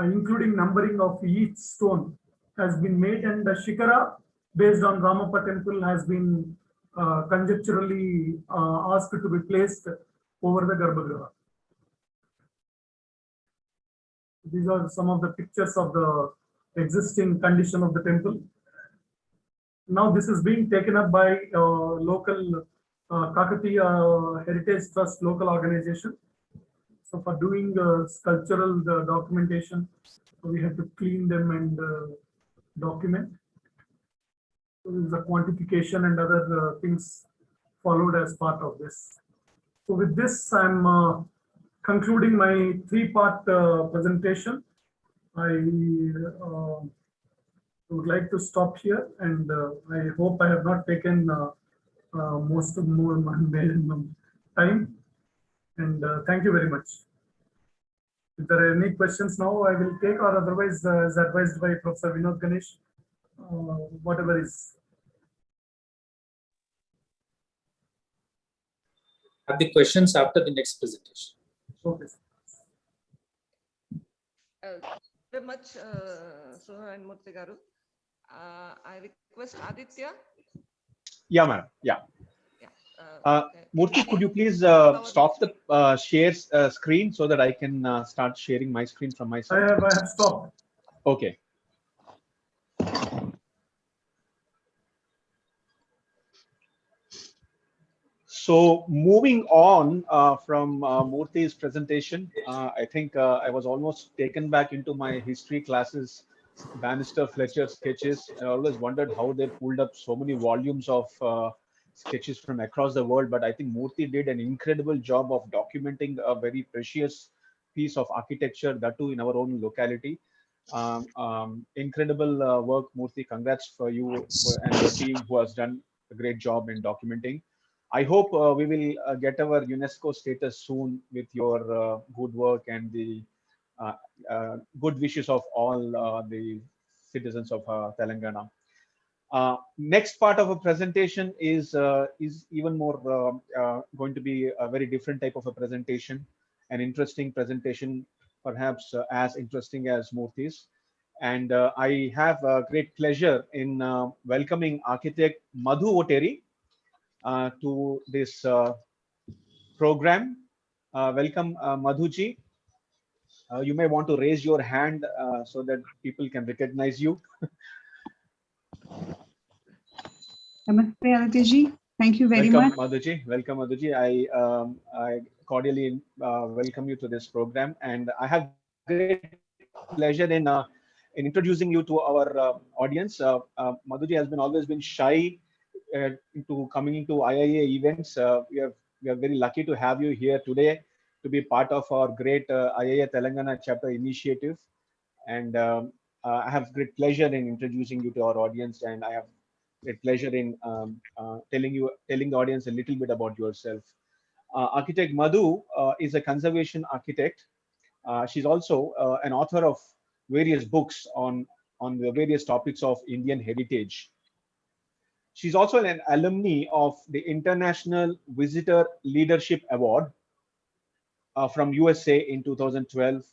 including numbering of each stone, has been made, and the Shikara based on Ramappa temple has been conjecturally asked to be placed over the Garbhagriha. These are some of the pictures of the existing condition of the temple. Now this is being taken up by local Kakatiya Heritage Trust local organization. So for doing sculptural documentation, so we have to clean them and document. So there is a quantification and other things followed as part of this. So with this, I'm concluding my three-part presentation. I would like to stop here, and I hope I have not taken most of more time. And thank you very much. If there are any questions now, I will take, or otherwise, as advised by Professor Vinod Ganesh, whatever is. Have the questions after the next presentation. Okay. Very much, Soha and Murthy Garu. I request Aditya. Yeah, ma'am. Yeah. Murthy, could you please stop the share screen so that I can start sharing my screen from my side? I have stopped. Okay. So moving on from Murthy's presentation, I think I was almost taken back into my history classes, Bannister Fletcher sketches. I always wondered how they pulled up so many volumes of sketches from across the world. But I think Murthy did an incredible job of documenting a very precious piece of architecture, that too in our own locality. Incredible work, Murthy. Congrats for you and your team who has done a great job in documenting. I hope we will get our UNESCO status soon with your good work and the good wishes of all the citizens of Telangana. Next part of a presentation is even more going to be a very different type of a presentation, an interesting presentation, perhaps as interesting as Murthy's. And I have a great pleasure in welcoming architect Madhu Oteri to this program. Welcome, Madhuji. You may want to raise your hand so that people can recognize you. Namaste, Aditya. Thank you very Welcome, much. Madhuji. Welcome, Madhuji. I cordially welcome you to this program, and I have great pleasure in introducing you to our audience. Madhuji has always been shy into coming into IIA events. We are very lucky to have you here today to be part of our great IIA Telangana chapter initiative. And I have great pleasure in introducing you to our audience, and I have great pleasure in telling the audience a little bit about yourself. Architect Madhu is a conservation architect. She's also an author of various books on the various topics of Indian heritage. She's also an alumni of the International Visitor Leadership Award from USA in 2012,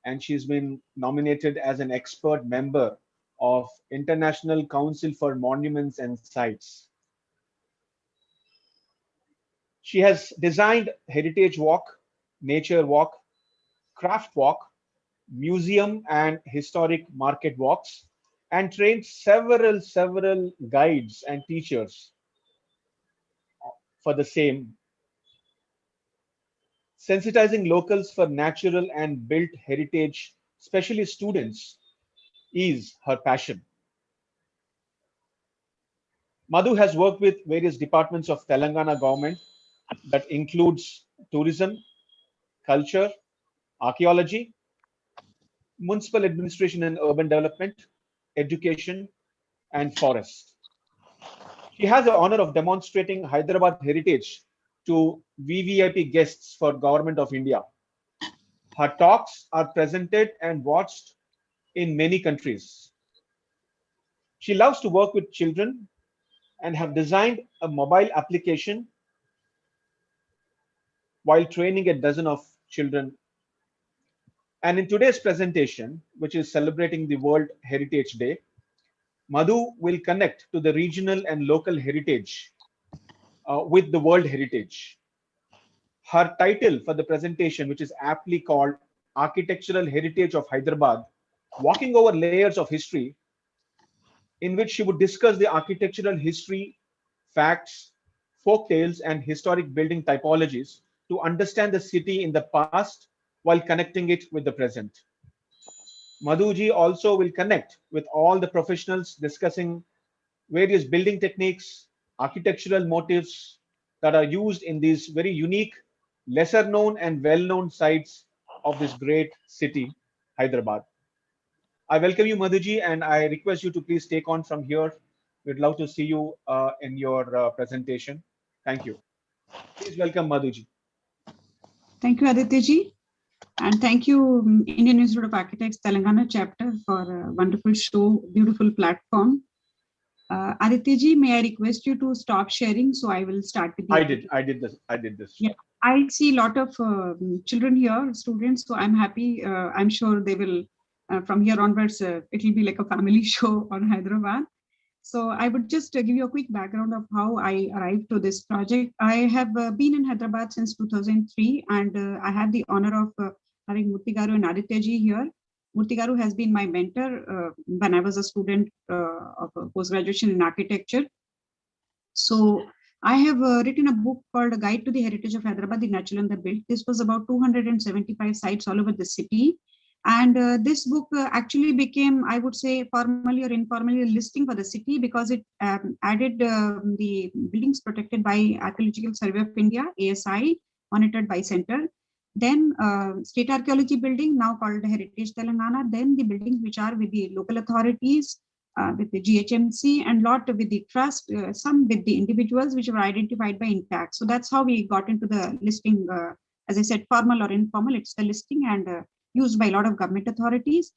and she's been nominated as an expert member of International Council for Monuments and Sites. She has designed heritage walk, nature walk, craft walk, museum and historic market walks, and trained several guides and teachers for the same. Sensitizing locals for natural and built heritage, especially students, is her passion. Madhu has worked with various departments of Telangana government that includes tourism, culture, archaeology, municipal administration and urban development, education, and forest. She has the honor of demonstrating Hyderabad heritage to VVIP guests for Government of India. Her talks are presented and watched in many countries. She loves to work with children and have designed a mobile application while training a dozen of children. And in today's presentation, which is celebrating the World Heritage Day, Madhu will connect to the regional and local heritage with the world heritage. Her title for the presentation, which is aptly called Architectural Heritage of Hyderabad, walking over layers of history, in which she would discuss the architectural history, facts, folk tales, and historic building typologies to understand the city in the past while connecting it with the present. Madhuji also will connect with all the professionals discussing various building techniques, architectural motifs that are used in these very unique, lesser known and well known sites of this great city, Hyderabad. I welcome you, Madhuji, and I request you to please take on from here. We'd love to see you in your presentation. Thank you. Please welcome Madhuji. Thank you, Aditya-ji. And thank you, Indian Institute of Architects, Telangana chapter for a wonderful show, beautiful platform. Aditya-ji, may I request you to stop sharing? So I will start with the I did this. Yeah, I see a lot of children here, students, so I'm happy. I'm sure they will, from here onwards, it will be like a family show on Hyderabad. So I would just give you a quick background of how I arrived to this project. I have been in Hyderabad since 2003, and I had the honor of having Murthy Garu and Aditya ji here. Murthy Garu has been my mentor when I was a student of post-graduation in architecture. So I have written a book called A Guide to the Heritage of Hyderabad, the Natural and the Built. This was about 275 sites all over the city. And this book actually became, I would say, formally or informally a listing for the city because it added the buildings protected by Archaeological Survey of India, ASI, monitored by Center. Then state archaeology building, now called Heritage Telangana. Then the buildings which are with the local authorities, with the GHMC, and lot with the trust, some with the individuals which were identified by impact. So that's how we got into the listing. As I said, formal or informal, it's the listing and used by a lot of government authorities.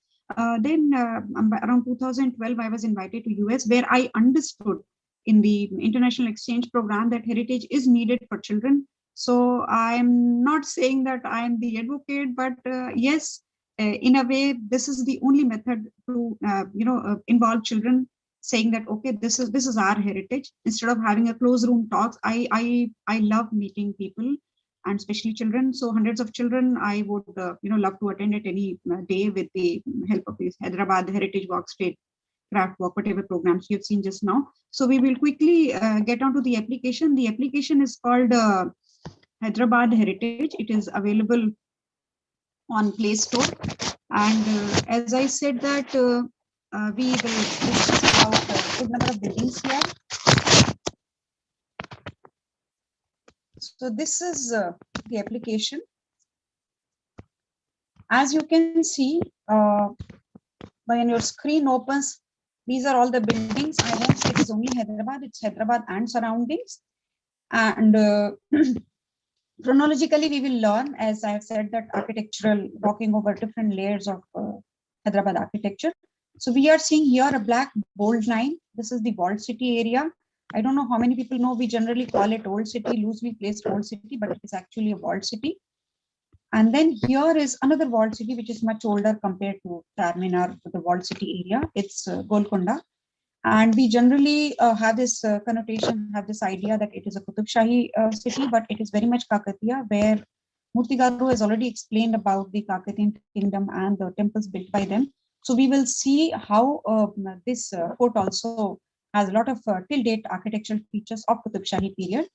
Then around 2012, I was invited to US, where I understood in the international exchange program that heritage is needed for children. So I'm not saying that I'm the advocate, but yes, in a way, this is the only method to involve children, saying that okay, this is our heritage. Instead of having a closed room talks, I love meeting people, and especially children. So hundreds of children I would love to attend at any day with the help of this Hyderabad Heritage Walk, State Craft Walk, whatever programs you've seen just now. So we will quickly get onto the application. The application is called Hyderabad Heritage. It is available on Play Store. And as I said that we will discuss about a good number of buildings here. So this is the application. As you can see, when your screen opens, these are all the buildings. I won't say it is only Hyderabad, it's Hyderabad and surroundings. And chronologically, we will learn, as I have said, that architectural, walking over different layers of Hyderabad architecture. So we are seeing here a black bold line. This is the walled city area. I don't know how many people know, we generally call it old city, loosely placed old city, but it is actually a walled city. And then here is another walled city, which is much older compared to Charminar, the walled city area. It's Golconda. And we generally have this connotation, have this idea that it is a Qutub Shahi city, but it is very much Kakatiya, where Murthy Garu has already explained about the Kakatiyan kingdom and the temples built by them. So we will see how this fort also has a lot of till date architectural features of Qutub Shahi period.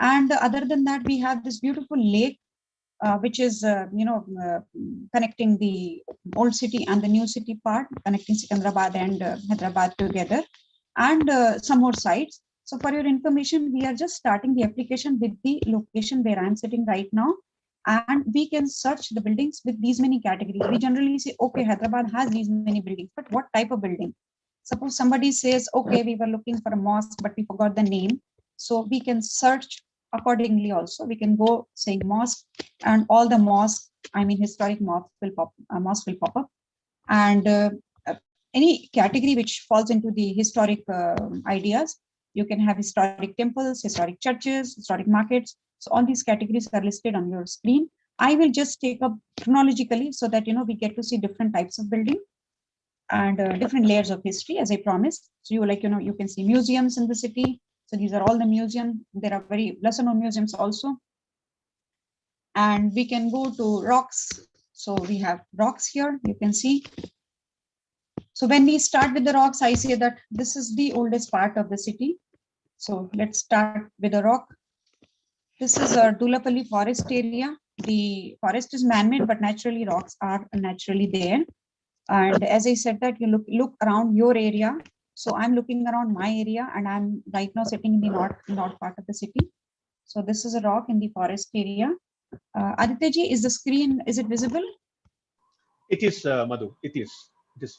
And other than that, we have this beautiful lake, which is connecting the old city and the new city part, connecting Secunderabad and Hyderabad together, and some more sites. So for your information, we are just starting the application with the location where I'm sitting right now, and we can search the buildings with these many categories. We generally say, okay, Hyderabad has these many buildings, but what type of building? Suppose somebody says, okay, we were looking for a mosque, but we forgot the name. So we can search accordingly also. We can go saying mosque, and all the mosque, I mean historic mosque will pop up. And any category which falls into the historic ideas, you can have historic temples, historic churches, historic markets. So all these categories are listed on your screen. I will just take up chronologically so that we get to see different types of building. and different layers of history, as I promised. So you can see museums in the city. So these are all the museums. There are very lesser known museums also. And we can go to rocks. So we have rocks here, you can see. So when we start with the rocks, I say that this is the oldest part of the city. So let's start with a rock. This is a Dulapalli forest area. The forest is man-made, but naturally rocks are naturally there. And as I said that you look around your area. So I'm looking around my area, and I'm right now sitting in the north part of the city. So this is a rock in the forest area. Aditya ji, is the screen, is it visible? It is, Madhu. It is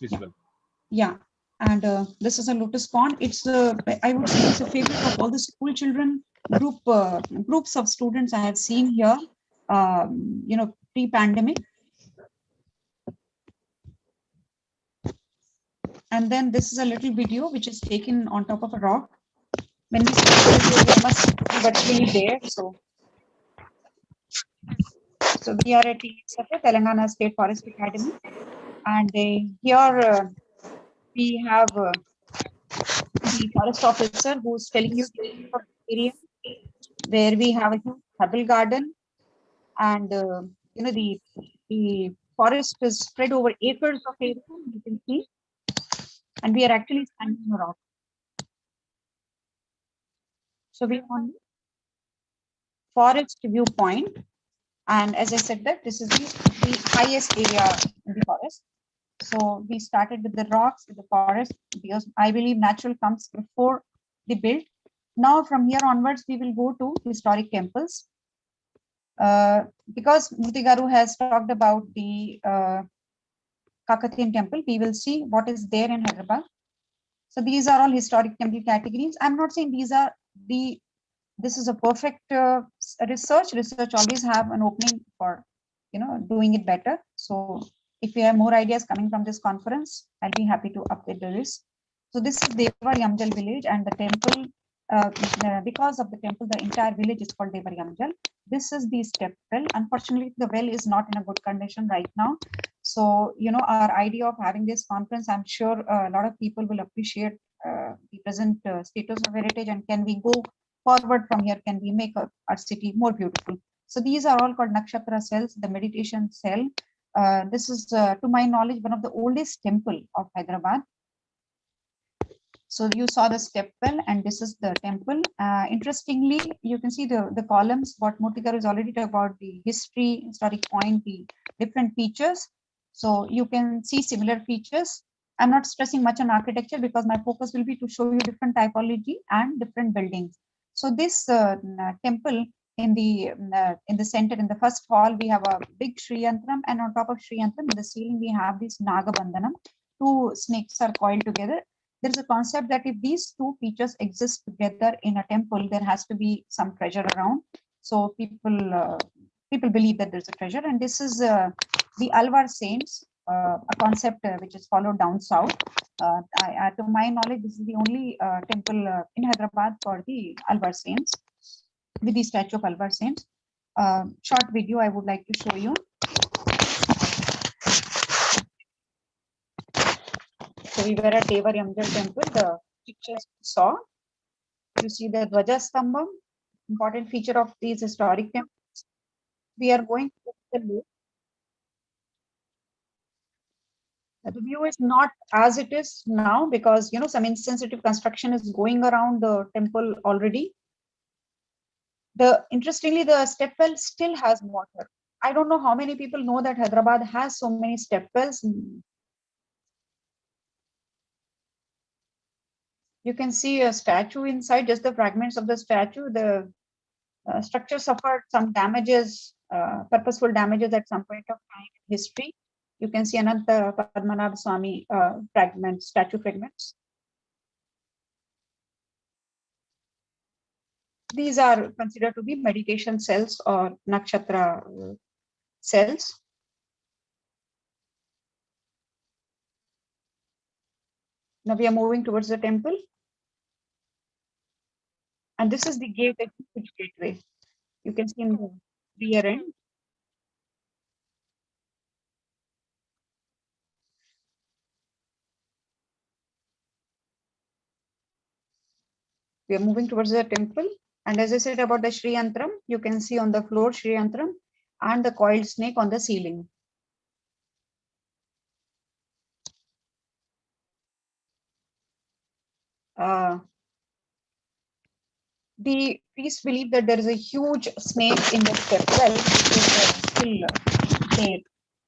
visible. Yeah. And this is a lotus pond. It's I would say it's a favorite of all the school children. Groups of students I have seen here. Pre-pandemic. And then this is a little video which is taken on top of a rock. When we see this video, we must be virtually there. So we are at Telangana State Forest Academy, and here we have the forest officer who's telling you the area where we have a huge herbal garden, and the forest is spread over acres of area. You can see, and we are actually standing on a rock. So we are on forest viewpoint, and as I said that this is the highest area in the forest. So we started with the rocks, with the forest, because I believe natural comes before the build. Now from here onwards, we will go to historic temples. Because Mutigaru has talked about the Kakatiyan temple, we will see what is there in Hyderabad. So these are all historic temple categories. I'm not saying this is a perfect research. Research always have an opening for doing it better. So if we have more ideas coming from this conference, I'll be happy to update the list. So this is Devar Yamjal village, and the temple, because of the temple, the entire village is called Devar Yamjal. This is the step well. Unfortunately, the well is not in a good condition right now. So, our idea of having this conference, I'm sure a lot of people will appreciate the present status of heritage, and can we go forward from here? Can we make our city more beautiful? So these are all called nakshatra cells, the meditation cell. This is, to my knowledge, one of the oldest temple of Hyderabad. So you saw the step well, and this is the temple. Interestingly, you can see the columns. What Murthy is already talked about, the history, historic point, the different features. So you can see similar features. I'm not stressing much on architecture because my focus will be to show you different typology and different buildings. So this temple in the center, in the first hall, we have a big Sri Yantram, and on top of Sri Yantram, in the ceiling, we have this Nagabandhanam. Two snakes are coiled together. There is a concept that if these two features exist together in a temple, there has to be some treasure around. So people believe that there's a treasure, and this is the Alvar saints, a concept which is followed down south. To my knowledge, this is the only temple in Hyderabad for the Alvar saints, with the statue of Alvar saints. Short video I would like to show you. So we were at Devar Yamjal temple. The pictures we saw. You see the Dvaja Stambham, important feature of these historic temples. We are going to the lake. The view is not as it is now because some insensitive construction is going around the temple already. Interestingly, the step well still has water. I don't know how many people know that Hyderabad has so many step wells. You can see a statue inside, just the fragments of the statue. The structure suffered some damages, purposeful damages at some point of time in history. You can see Ananta Padmanabh Swami fragments, statue fragments. These are considered to be meditation cells or nakshatra cells. Now we are moving towards the temple. And this is the gate, a huge gateway. You can see in the rear end. We are moving towards the temple. And as I said about the Sri Yantram, you can see on the floor Sri Yantram and the coiled snake on the ceiling. The priests believe that there is a huge snake in the stepwell, which is still there.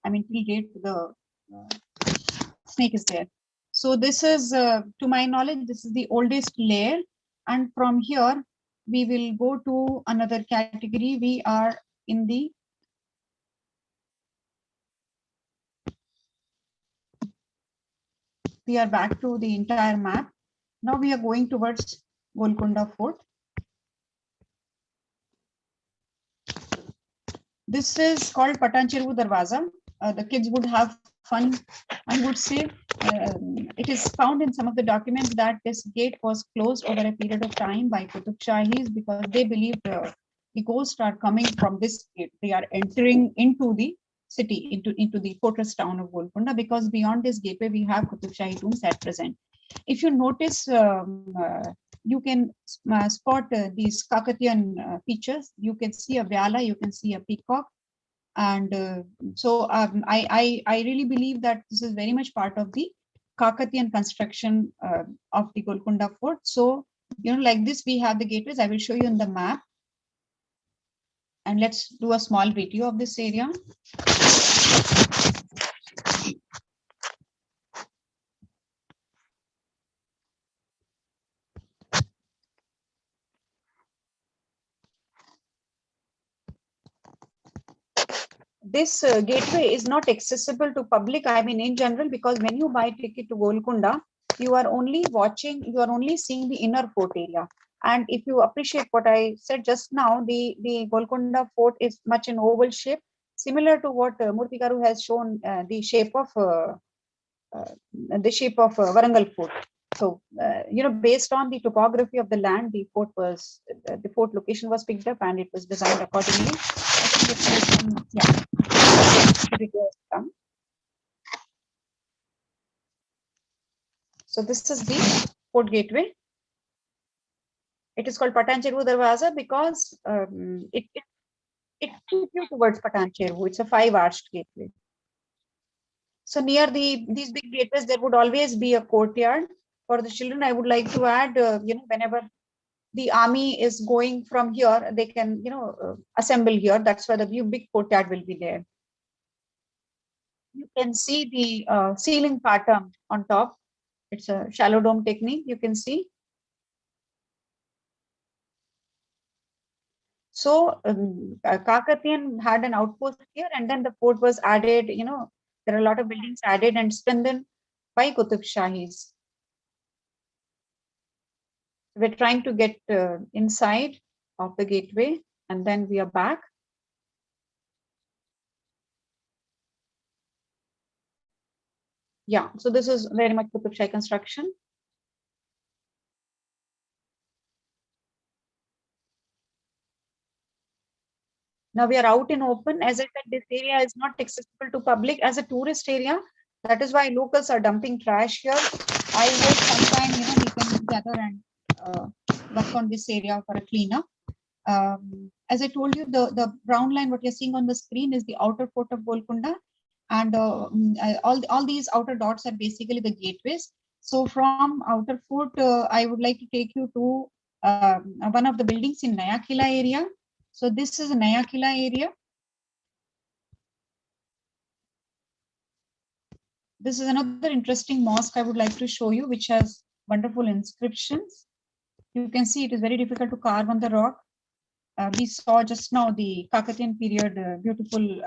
I mean, till date, the snake is there. So this is, to my knowledge, this is the oldest layer. And from here, we will go to another category. We are in the we are back to the entire map. Now we are going towards Golconda Fort. This is called Patancheru Darwaza. The kids would have fun. I would say it is found in some of the documents that this gate was closed over a period of time by Qutub Shahis because they believed the ghosts are coming from this gate. They are entering into the city, into the fortress town of Golconda, because beyond this gateway we have Qutub Shahi tombs at present. If you notice, you can spot these Kakatiyan features. You can see a Vyala, you can see a peacock. And I really believe that this is very much part of the Kakatiyan construction of the Golconda Fort. So, like this, we have the gateways. I will show you in the map. And let's do a small video of this area. This gateway is not accessible to public, I mean, in general, because when you buy ticket to Golconda, you are only seeing the inner fort area. And if you appreciate what I said just now, the Golconda Fort is much in oval shape, similar to what Murthy Garu has shown the shape of Warangal Fort. So, based on the topography of the land, the fort location was picked up and it was designed accordingly. So this is the fort gateway. It is called Patancheru Darwaza because it took you towards Patancheru. It's a 5-arched gateway. So near these big gateways, there would always be a courtyard for the children. I would like to add, whenever the army is going from here, they can, assemble here. That's why the big courtyard will be there. You can see the ceiling pattern on top. It's a shallow dome technique, you can see. So Kakatiyan had an outpost here, and then the fort was added. There are a lot of buildings added and strengthened by Qutub Shahis. We're trying to get inside of the gateway, and then we are back. Yeah, so this is very much Qutub Shahi construction. Now we are out in open. As I said, this area is not accessible to public as a tourist area. That is why locals are dumping trash here. I hope sometime, we can gather and work on this area for a cleanup. As I told you, the brown line, what you're seeing on the screen is the outer fort of Golconda. And all these outer dots are basically the gateways. So from outer fort, I would like to take you to one of the buildings in Naya Kila area. So this is a Naya Kila area. This is another interesting mosque I would like to show you, which has wonderful inscriptions. You can see it is very difficult to carve on the rock. We saw just now the Kakatiyan period beautiful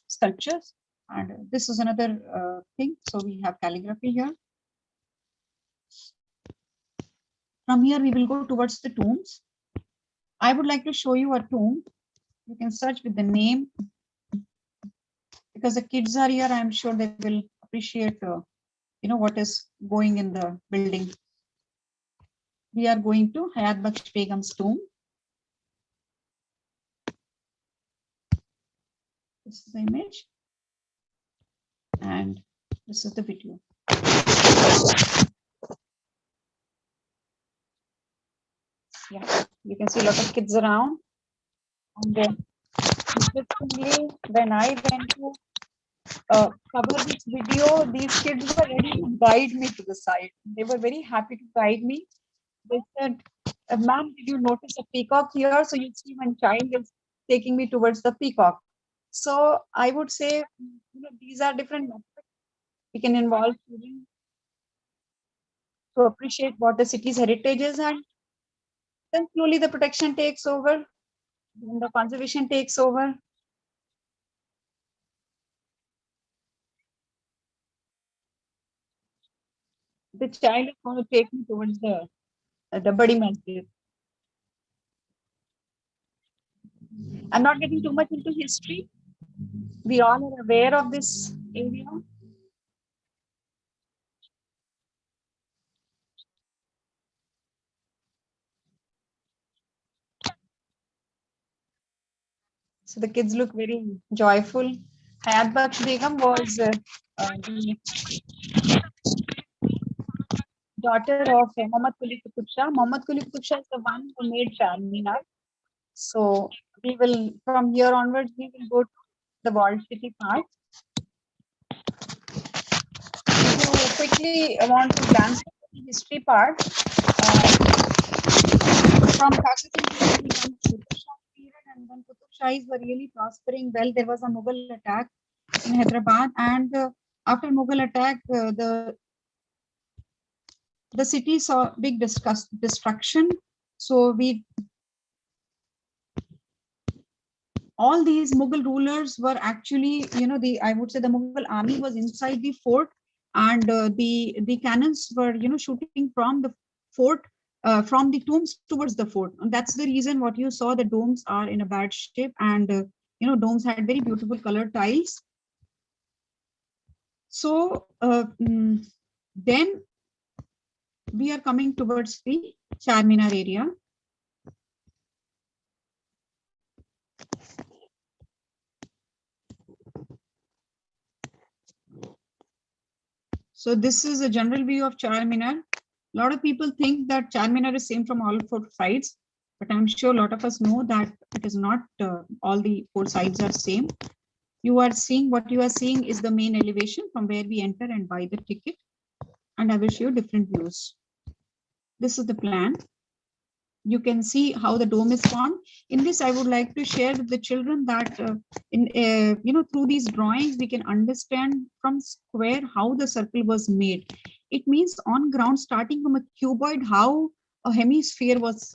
sculptures. And this is another thing. So we have calligraphy here. From here, we will go towards the tombs. I would like to show you a tomb. You can search with the name. Because the kids are here, I'm sure they will appreciate, what is going in the building. We are going to Hayat Baksh Begum's tomb. This is the image. And this is the video. You can see a lot of kids around. And then, interestingly, when I went to cover this video, these kids were ready to guide me to the site. They were very happy to guide me. They said, ma'am, did you notice a peacock here? So you see one child is taking me towards the peacock. So I would say, these are different methods. We can involve children to appreciate what the city's heritage is, and then slowly the protection takes over, then the conservation takes over. The child is going to take me towards the Badi Masjid. I'm not getting too much into history. We all are aware of this area. So the kids look very joyful. Hayat Baksh Begum was the daughter of Muhammad Quli Qutub Shah. Muhammad Quli Qutub Shah is the one who made Charminar. So we will, from here onwards, we will go to the walled city part. If you quickly want to glance at the history part, from Kakatiya we went to Qutub Shah period, and when Qutub Shahis were really prospering well, there was a Mughal attack in Hyderabad, and after Mughal attack, the city saw big destruction. So all these Mughal rulers were actually, I would say the Mughal army was inside the fort, and the cannons were, shooting from the fort, from the tombs towards the fort. And that's the reason what you saw, the domes are in a bad shape, and domes had very beautiful colored tiles. So then we are coming towards the Charminar area. So this is a general view of Charminar. A lot of people think that Charminar is same from all four sides, but I'm sure a lot of us know that it is not. All the four sides are same. What you are seeing is the main elevation from where we enter and buy the ticket, and I will show you different views. This is the plan. You can see how the dome is formed. In this, I would like to share with the children that through these drawings, we can understand from square how the circle was made. It means on ground, starting from a cuboid, how a hemisphere was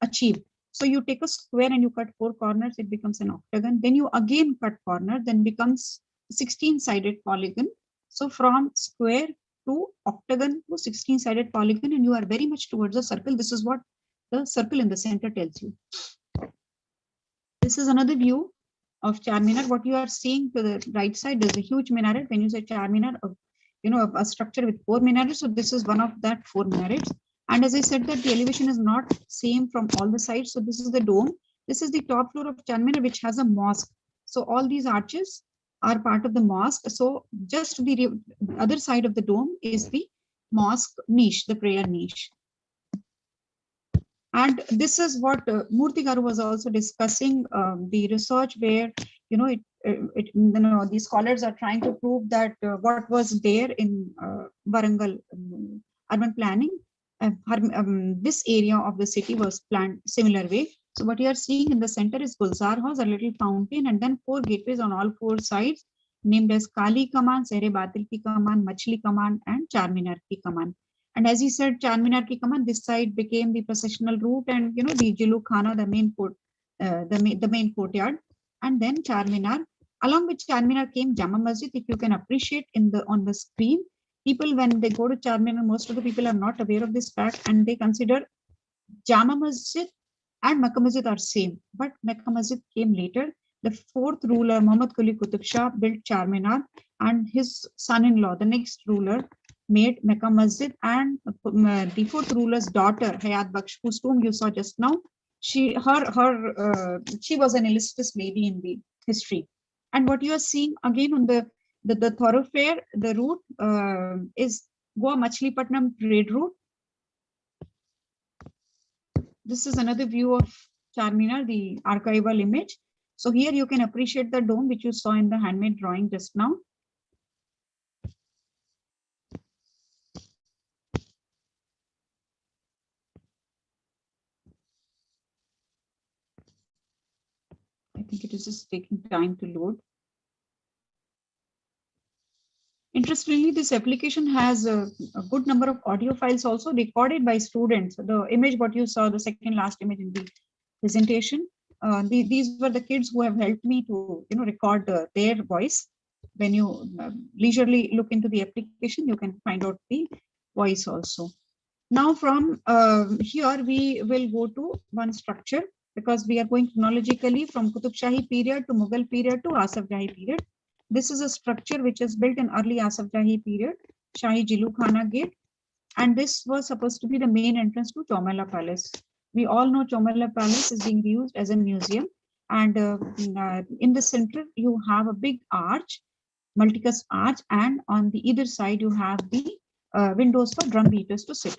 achieved. So you take a square and you cut four corners, it becomes an octagon. Then you again cut corner, then becomes 16-sided polygon. So from square to octagon to 16-sided polygon, and you are very much towards the circle. This is what the circle in the center tells you. This is another view of Charminar. What you are seeing to the right side, there's a huge minaret. When you say Charminar, a structure with four minarets. So this is one of that four minarets. And as I said, that the elevation is not same from all the sides. So this is the dome. This is the top floor of Charminar, which has a mosque. So all these arches are part of the mosque. So just the other side of the dome is the mosque niche, the prayer niche. And this is what Murthy Garu was also discussing, the research where, the scholars are trying to prove that what was there in Warangal urban planning, this area of the city was planned similar way. So what you are seeing in the center is Gulzar House, a little fountain, and then four gateways on all four sides, named as Kali Kaman, Sehre Batil Ki Kaman, Machli Kaman, and Charminar Ki Kaman. And as he said, Charminar Ki Kaman, this side became the processional route, and the Jilu Khana, the main court, the main courtyard, and then Charminar. Along with Charminar came Jama Masjid. If you can appreciate on the screen, people when they go to Charminar, most of the people are not aware of this fact, and they consider Jama Masjid and Makkah Masjid are same. But Makkah Masjid came later. The fourth ruler, Muhammad Quli Qutub Shah, built Charminar, and his son-in-law, the next ruler, made Mecca Masjid, and the fourth ruler's daughter, Hayat Baksh, whose tomb you saw just now, she was an illustrious lady in the history. And what you are seeing again on the thoroughfare, the route is Goa Machilipatnam trade route. This is another view of Charminar, the archival image. So here you can appreciate the dome, which you saw in the handmade drawing just now. I think it is just taking time to load. Interestingly, this application has a good number of audio files also recorded by students. The image what you saw, the second last image in the presentation, these were the kids who have helped me to record their voice. When you leisurely look into the application, you can find out the voice also. Now from here, we will go to one structure, because we are going chronologically from Qutub Shahi period to Mughal period to Asaf Jahi period. This is a structure which is built in early Asaf Jahi period, Shahi Jilu Khana Gate, and this was supposed to be the main entrance to Chomela Palace. We all know Chomela Palace is being used as a museum, and in the center you have a big arch, multicast arch, and on the either side you have the windows for drum beaters to sit.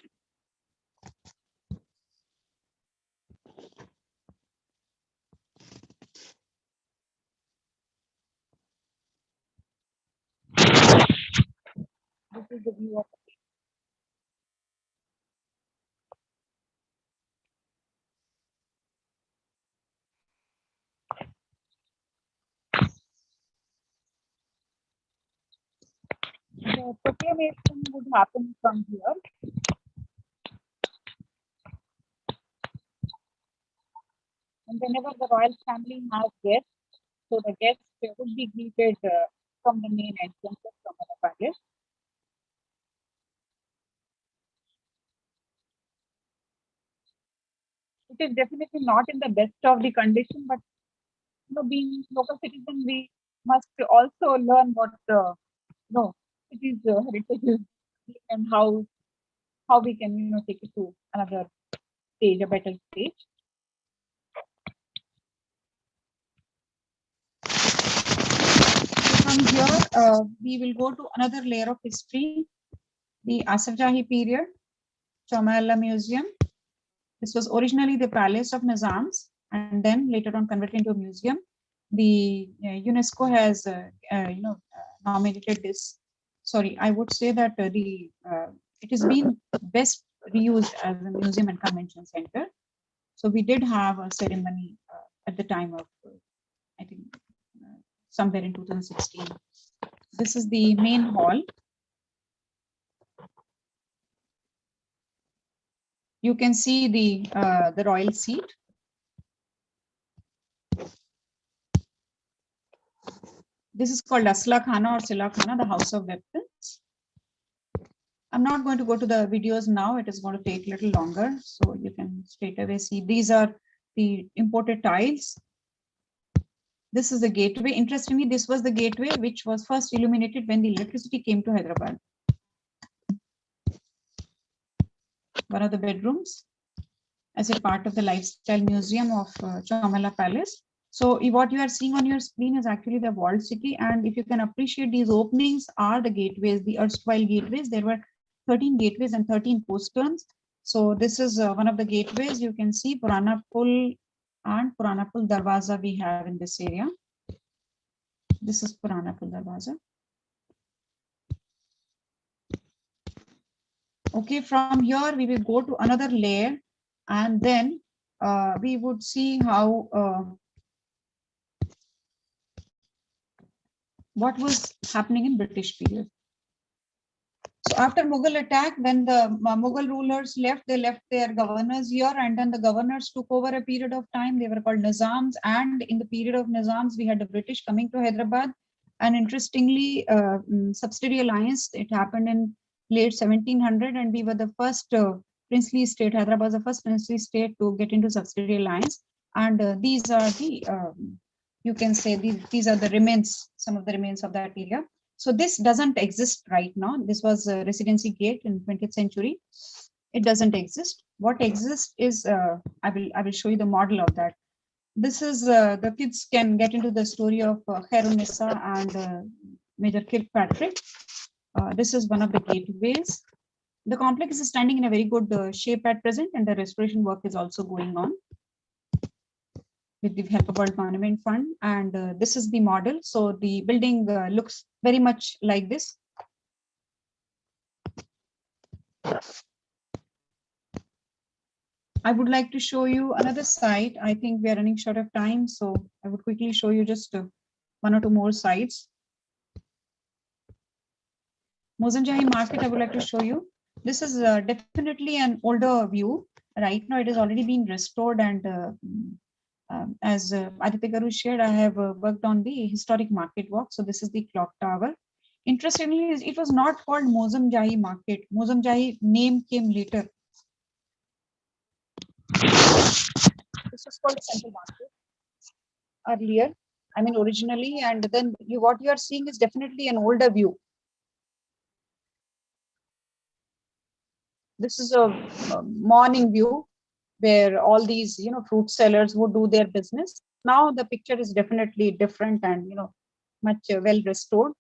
This is the view of the proclamation would happen from here. And whenever the royal family has guests, so the guests would be greeted from the main entrance of Chomela Palace. It is definitely not in the best of the condition, but being local citizen, we must also learn what city's heritage is and how we can take it to another stage, a better stage. So from here, we will go to another layer of history, the Asaf Jahi period, Chomela Museum. This was originally the palace of Nizams, and then later on converted into a museum. The UNESCO has nominated this. Sorry, I would say that it has been best reused as a museum and convention center. So we did have a ceremony at the time of, I think, somewhere in 2016. This is the main hall. You can see the royal seat. This is called Asla Khana or Sila Khana, the house of weapons. I'm not going to go to the videos now. It is going to take a little longer. So you can straight away see these are the imported tiles. This is the gateway. Interestingly, this was the gateway which was first illuminated when the electricity came to Hyderabad. One of the bedrooms as a part of the lifestyle museum of Chomela Palace. So what you are seeing on your screen is actually the walled city. And if you can appreciate, these openings are the gateways, the erstwhile gateways. There were 13 gateways and 13 posterns. So this is one of the gateways. You can see Purana Pul and Purana Pul Darwaza we have in this area. This is Purana Pul Darwaza. Okay, from here we will go to another layer, and then we would see how what was happening in British period. So after Mughal attack, when the Mughal rulers left, they left their governors here, and then the governors took over a period of time. They were called Nizams, and in the period of Nizams, we had the British coming to Hyderabad. And interestingly, subsidiary alliance, it happened in late 1700, and we were the first princely state. Hyderabad was the first princely state to get into subsidiary alliance. And these are the you can say these are the remains, some of the remains of that area. So this doesn't exist right now. This was a residency gate in 20th century. It doesn't exist. What exists is I will show you the model of that. This is the kids can get into the story of Khairun Nisa and Major Kirkpatrick. This is one of the gateways. The complex is standing in a very good shape at present, and the restoration work is also going on with the help of World Monument Fund. And this is the model. So the building looks very much like this. I would like to show you another site. I think we are running short of time, so I would quickly show you just one or two more sites. Mozamjahi market, I would like to show you. This is definitely an older view. Right now, it has already been restored, and as Aditya Garu shared, I have worked on the historic market walk. So this is the clock tower. Interestingly, it was not called Mozamjahi market. Mozamjahi name came later. This was called Central Market earlier. I mean, originally, and then what you are seeing is definitely an older view. This is a morning view where all these, fruit sellers would do their business. Now the picture is definitely different and, much well restored.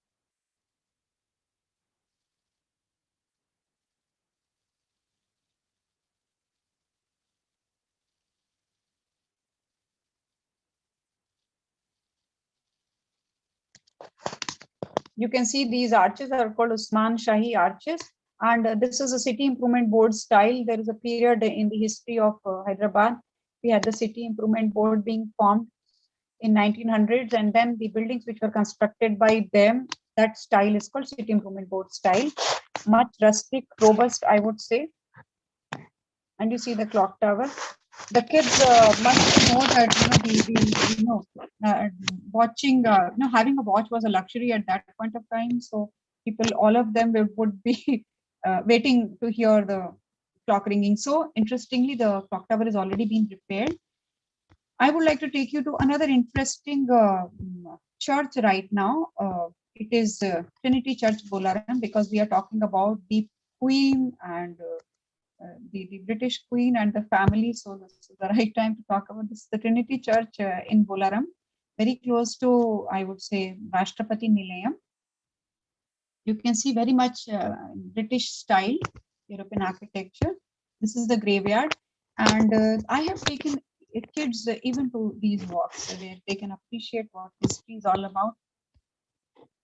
You can see these arches are called Usman Shahi arches. And this is a city improvement board style. There is a period in the history of Hyderabad. We had the city improvement board being formed in 1900s, and then the buildings which were constructed by them, that style is called city improvement board style. Much rustic, robust, I would say. And you see the clock tower. The kids must know that watching, having a watch was a luxury at that point of time. So people, all of them would be waiting to hear the clock ringing. So interestingly, the clock tower has already been repaired. I would like to take you to another interesting church right now. It is Trinity Church, Bolaram, because we are talking about the Queen and the British Queen and the family. So this is the right time to talk about this. The Trinity Church in Bolaram, very close to, I would say, Rashtrapati Nilayam. You can see very much British style, European architecture. This is the graveyard. And I have taken kids even to these walks where they can appreciate what history is all about.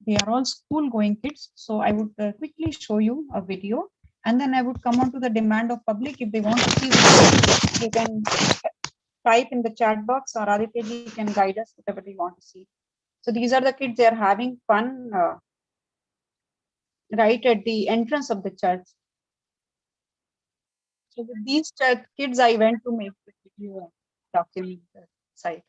They are all school-going kids. So I would quickly show you a video, and then I would come on to the demand of public. If they want to see the video, you can type in the chat box, or Aditya can guide us whatever they want to see. So these are the kids. They are having fun right at the entrance of the church. So with these kids, I went to make the video document the site.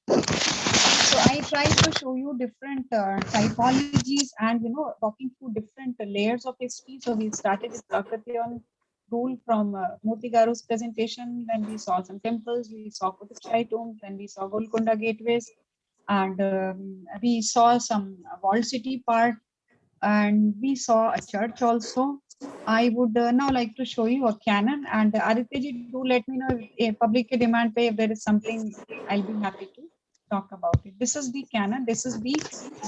So I tried to show you different typologies and walking through different layers of history. So we started with Kakatiyan rule from Murthy Garu's presentation. Then we saw some temples. We saw Kutub tombs. Then we saw Golconda gateways, and we saw some walled city part, and we saw a church also. I would now like to show you a cannon, and Aditya ji, do let me know if public demand pay, if there is something, I'll be happy to talk about it. This is the cannon. This is the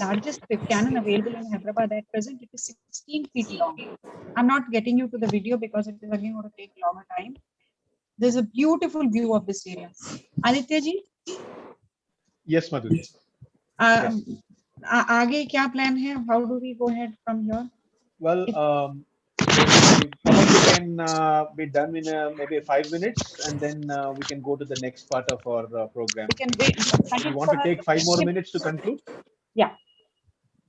largest cannon available in Hyderabad at present. It is 16 feet long. I'm not getting you to the video because it is again going to take longer time. There's a beautiful view of this area. Aditya ji? Yes, Madhu. Yes. आगे क्या plan है? How do we go ahead from here? Well, probably can be done in maybe 5 minutes, and then we can go to the next part of our program. We can wait. You want to take 5 more minutes to conclude? Yeah.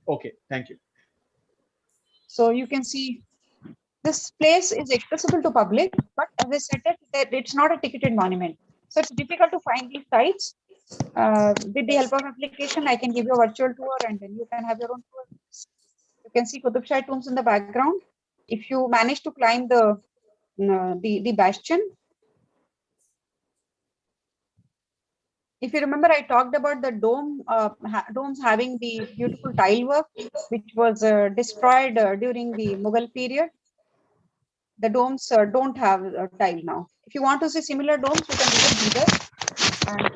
Okay, thank you. So you can see this place is accessible to public, but as I said, that it's not a ticketed monument. So it's difficult to find these sites. With the help of application, I can give you a virtual tour, and then you can have your own tour. You can see Qutub Shahi tombs in the background. If you manage to climb the bastion, if you remember, I talked about the domes having the beautiful tile work, which was destroyed during the Mughal period. The domes don't have tile now. If you want to see similar domes, you can visit Bidar. And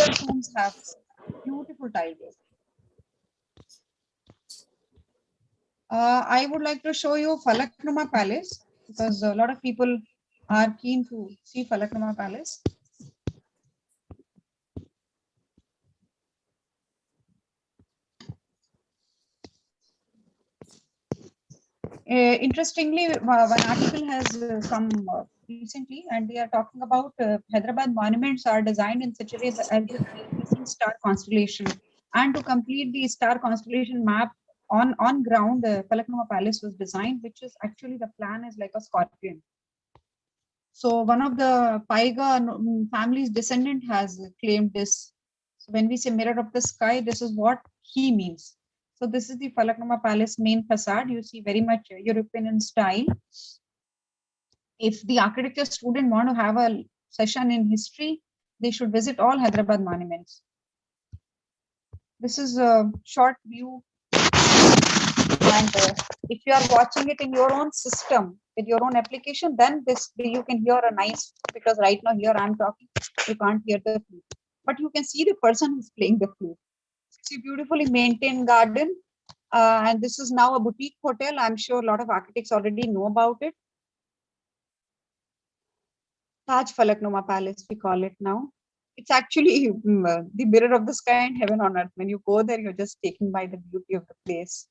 other homes have beautiful tile work. I would like to show you Falaknuma Palace because a lot of people are keen to see Falaknuma Palace. Interestingly, one article has come recently, and they are talking about Hyderabad monuments are designed in such a way as if facing star constellation. And to complete the star constellation map on ground, the Falaknuma Palace was designed, which is actually the plan is like a scorpion. So one of the Paiga family's descendant has claimed this. So when we say mirror of the sky, this is what he means. So this is the Falaknuma Palace main facade. You see very much European in style. If the architecture student want to have a session in history, they should visit all Hyderabad monuments. This is a short view. And if you are watching it in your own system with your own application, then this you can hear a nice, because right now here I'm talking, you can't hear the flute, but you can see the person who's playing the flute. It's a beautifully maintained garden, and this is now a boutique hotel. I'm sure a lot of architects already know about it. Taj Falaknuma Palace, we call it now. It's actually the mirror of the sky and heaven on earth. When you go there, you're just taken by the beauty of the place.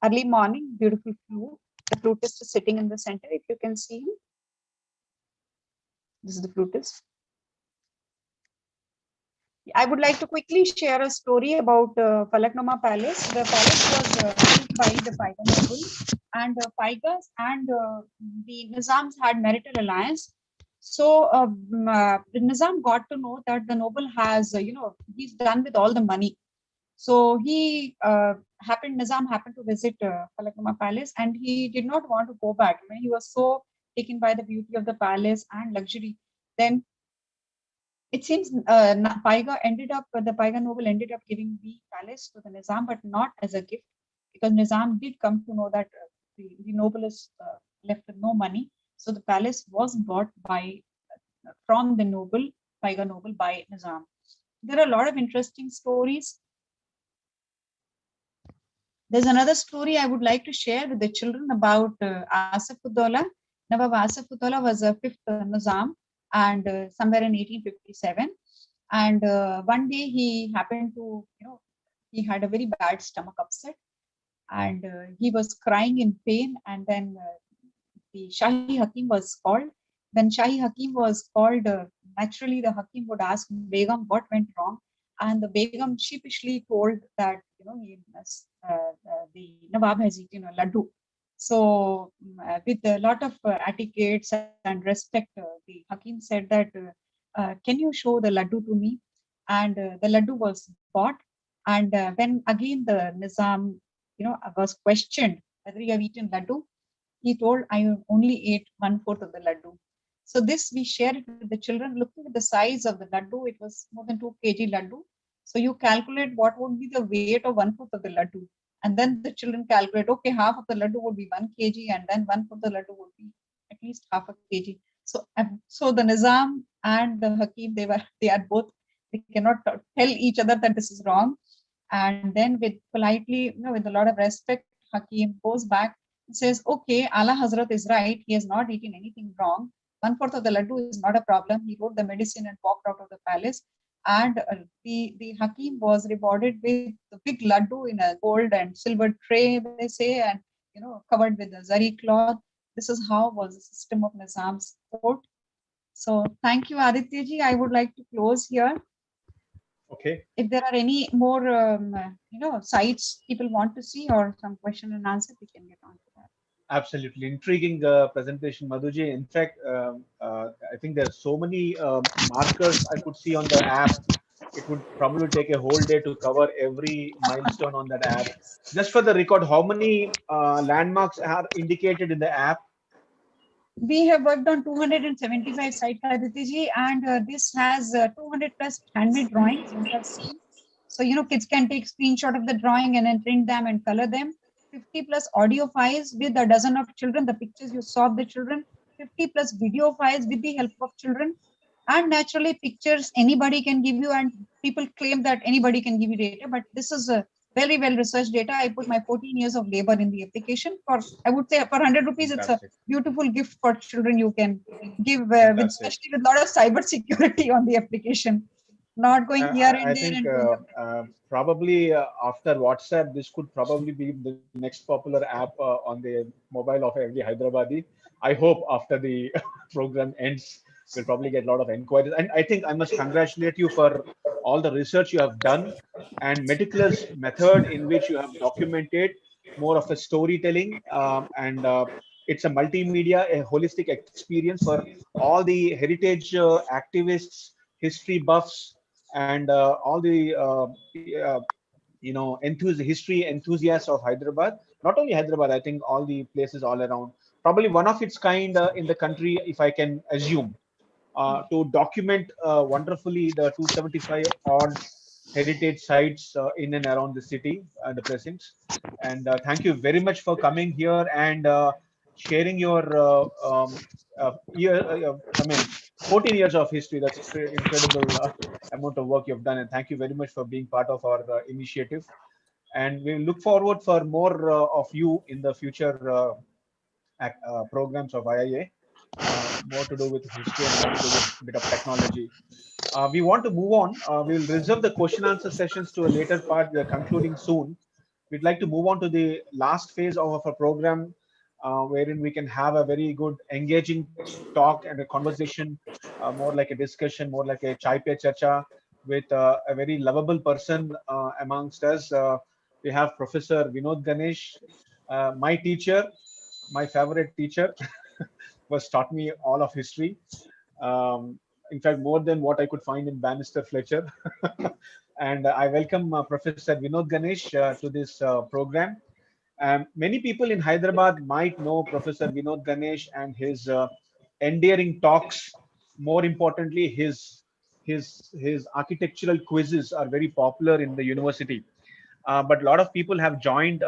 Early morning, beautiful flute. The flutist is sitting in the center, if you can see him. This is the flutist. I would like to quickly share a story about Falaknuma Palace. The palace was built by the Paiga noble, and Paigas and the Nizams had marital alliance. So the Nizam got to know that the noble has, he's done with all the money. So he Nizam happened to visit Falaknuma Palace, and he did not want to go back. I mean, he was so taken by the beauty of the palace and luxury. Then it seems the Paiga noble ended up giving the palace to the Nizam, but not as a gift, because Nizam did come to know that the noble is left with no money. So the palace was bought from the noble, Paiga noble, by Nizam. There are a lot of interesting stories. There's another story I would like to share with the children about Asafuddola. Nawab Asafuddola was a fifth Nizam, and somewhere in 1857. And one day he happened to, he had a very bad stomach upset, and he was crying in pain. And then the Shahi Hakim was called. When Shahi Hakim was called, naturally the Hakim would ask Begum what went wrong, and the Begum sheepishly told that the Nawab has eaten a laddu. So with a lot of etiquettes and respect, the Hakim said that, can you show the laddu to me? And the laddu was bought. And when again the Nizam, was questioned whether you have eaten laddu, he told, I only ate 1/4 of the laddu. So this we share it with the children. Looking at the size of the laddu, it was more than 2 kg laddu. So you calculate what would be the weight of 1/4 of the laddu. And then the children calculate, okay, half of the laddu would be 1 kg, and then 1/4 of the laddu would be at least half a kg. So the Nizam and the Hakim, they are both, they cannot tell each other that this is wrong. And then with politely, with a lot of respect, Hakim goes back and says, okay, Allah Hazrat is right. He has not eaten anything wrong. 1/4 of the laddu is not a problem. He wrote the medicine and walked out of the palace. And the Hakim was rewarded with the big laddu in a gold and silver tray, they say, and covered with a zari cloth. This is how was the system of Nizam's court. So thank you, Aditya ji. I would like to close here. Okay. If there are any more, sites people want to see or some question and answer, we can get on to that. Absolutely intriguing presentation, Madhuji. In fact, I think there's so many markers I could see on the app. It would probably take a whole day to cover every milestone on that app. Just for the record, how many landmarks are indicated in the app? We have worked on 275 sites, Aditya, and this has 200 plus handmade drawings you have seen. So, kids can take screenshot of the drawing and then print them and color them. 50 plus audio files with a dozen of children, the pictures you saw of the children, 50 plus video files with the help of children, And naturally, pictures anybody can give you, and people claim that anybody can give you data, but this is a very well researched data. I put my 14 years of labor in the application. For, I would say, for 100 rupees, it's a Fantastic. beautiful gift for children you can give, with, Fantastic. especially with a lot of cyber security on the application. Not going here I and there think and doing probably after WhatsApp, this could probably be the next popular app on the mobile of every Hyderabadi. I hope after the program ends, we'll probably get a lot of inquiries. And I think I must congratulate you for all the research you have done and meticulous method in which you have documented more of a storytelling, and it's a multimedia, a holistic experience for all the heritage activists, history buffs, and all the history enthusiasts of Hyderabad. Not only Hyderabad, I think all the places all around. Probably one of its kind in the country, if I can assume, to document wonderfully the 275 odd heritage sites in and around the city and the precincts. And thank you very much for coming here and sharing your I mean, 14 years of history. That's incredible amount of work you've done. And thank you very much for being part of our initiative. And we look forward for more of you in the future programs of IIA. More to do with history and more to do with a bit of technology. We want to move on. We will reserve the question answer sessions to a later part. We are concluding soon. We'd like to move on to the last phase of our program, wherein we can have a very good, engaging talk and a conversation, more like a discussion, more like a chai pe chacha, with a very lovable person amongst us. We have Professor Vinod Ganesh, my teacher, my favorite teacher, was taught me all of history. Um, in fact, more than what I could find in Bannister Fletcher. And I welcome Professor Vinod Ganesh to this program. Many people in Hyderabad might know Professor Vinod Ganesh and his endearing talks. More importantly, his architectural quizzes are very popular in the university. But a lot of people have joined,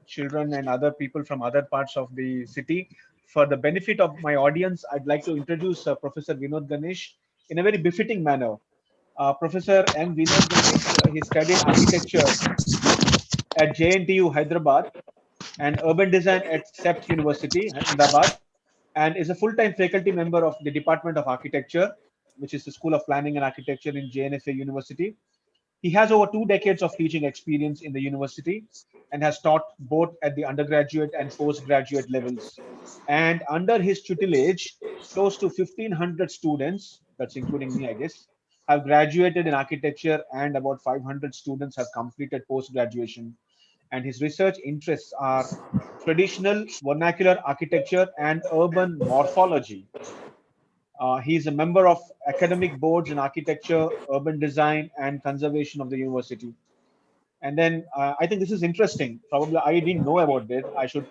children and other people from other parts of the city. For the benefit of my audience, I'd like to introduce Professor Vinod Ganesh in a very befitting manner. Professor M. Vinod Ganesh, he studied architecture at JNTU Hyderabad and urban design at CEPT University, Ahmedabad, and is a full-time faculty member of the Department of Architecture, which is the School of Planning and Architecture in JNFA University. He has over 2 decades of teaching experience in the university and has taught both at the undergraduate and postgraduate levels. And under his tutelage, close to 1,500 students, that's including me, I guess, have graduated in architecture, and about 500 students have completed post graduation. And his research interests are traditional vernacular architecture and urban morphology. He is a member of academic boards in architecture, urban design, and conservation of the university. And then I think this is interesting. Probably I didn't know about this. I should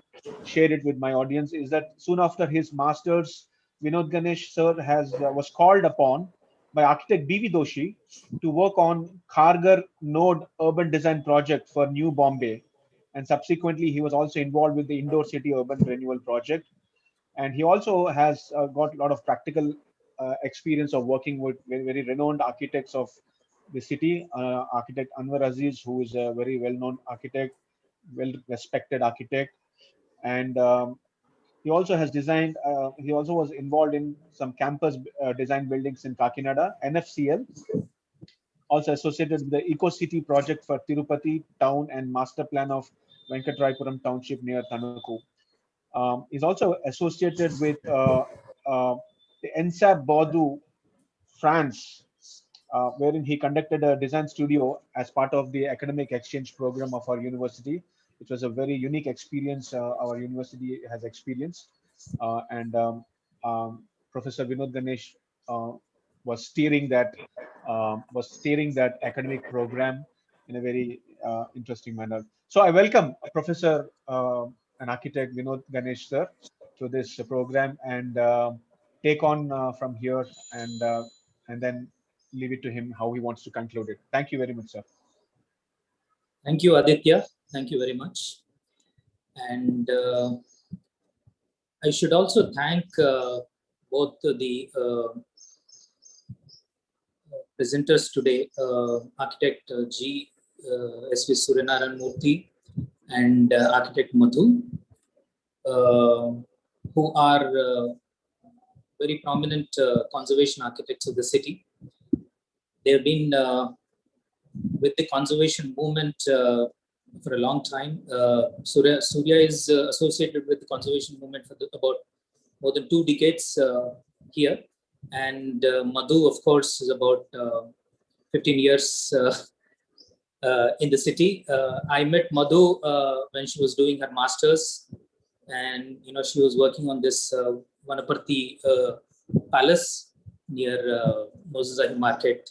share it with my audience. Is that soon after his master's, Vinod Ganesh sir has was called upon by architect B.V. Doshi to work on Kharghar Node urban design project for New Bombay. And subsequently, he was also involved with the Indoor City Urban Renewal Project. And he also has got a lot of practical experience of working with very, very renowned architects of the city. Architect Anwar Aziz, who is a very well-known architect, well-respected architect, and he also has designed. He also was involved in some campus design buildings in Kakinada, NFCL. Also associated with the Eco City project for Tirupati town and master plan of Venkatrayapuram township near Tanuku. He's also associated with the NSAP Bordeaux, France, wherein he conducted a design studio as part of the academic exchange program of our university, which was a very unique experience our university has experienced. And Professor Vinod Ganesh uh, was steering that academic program in a very interesting manner. So I welcome Professor and architect Vinod Ganesh sir to this program, and take on from here, and then leave it to him how he wants to conclude it. Thank you very much, sir. Thank you, Aditya. Thank you very much. And I should also thank both the presenters today, architect G. S.V. Suryanarayan Murthy and architect Madhu, who are very prominent conservation architects of the city. They have been with the conservation movement for a long time. Surya is associated with the conservation movement for about more than 2 decades here. And Madhu, of course, is about 15 years in the city. I met Madhu when she was doing her master's, and she was working on this Vanaparthi palace near Moses Market.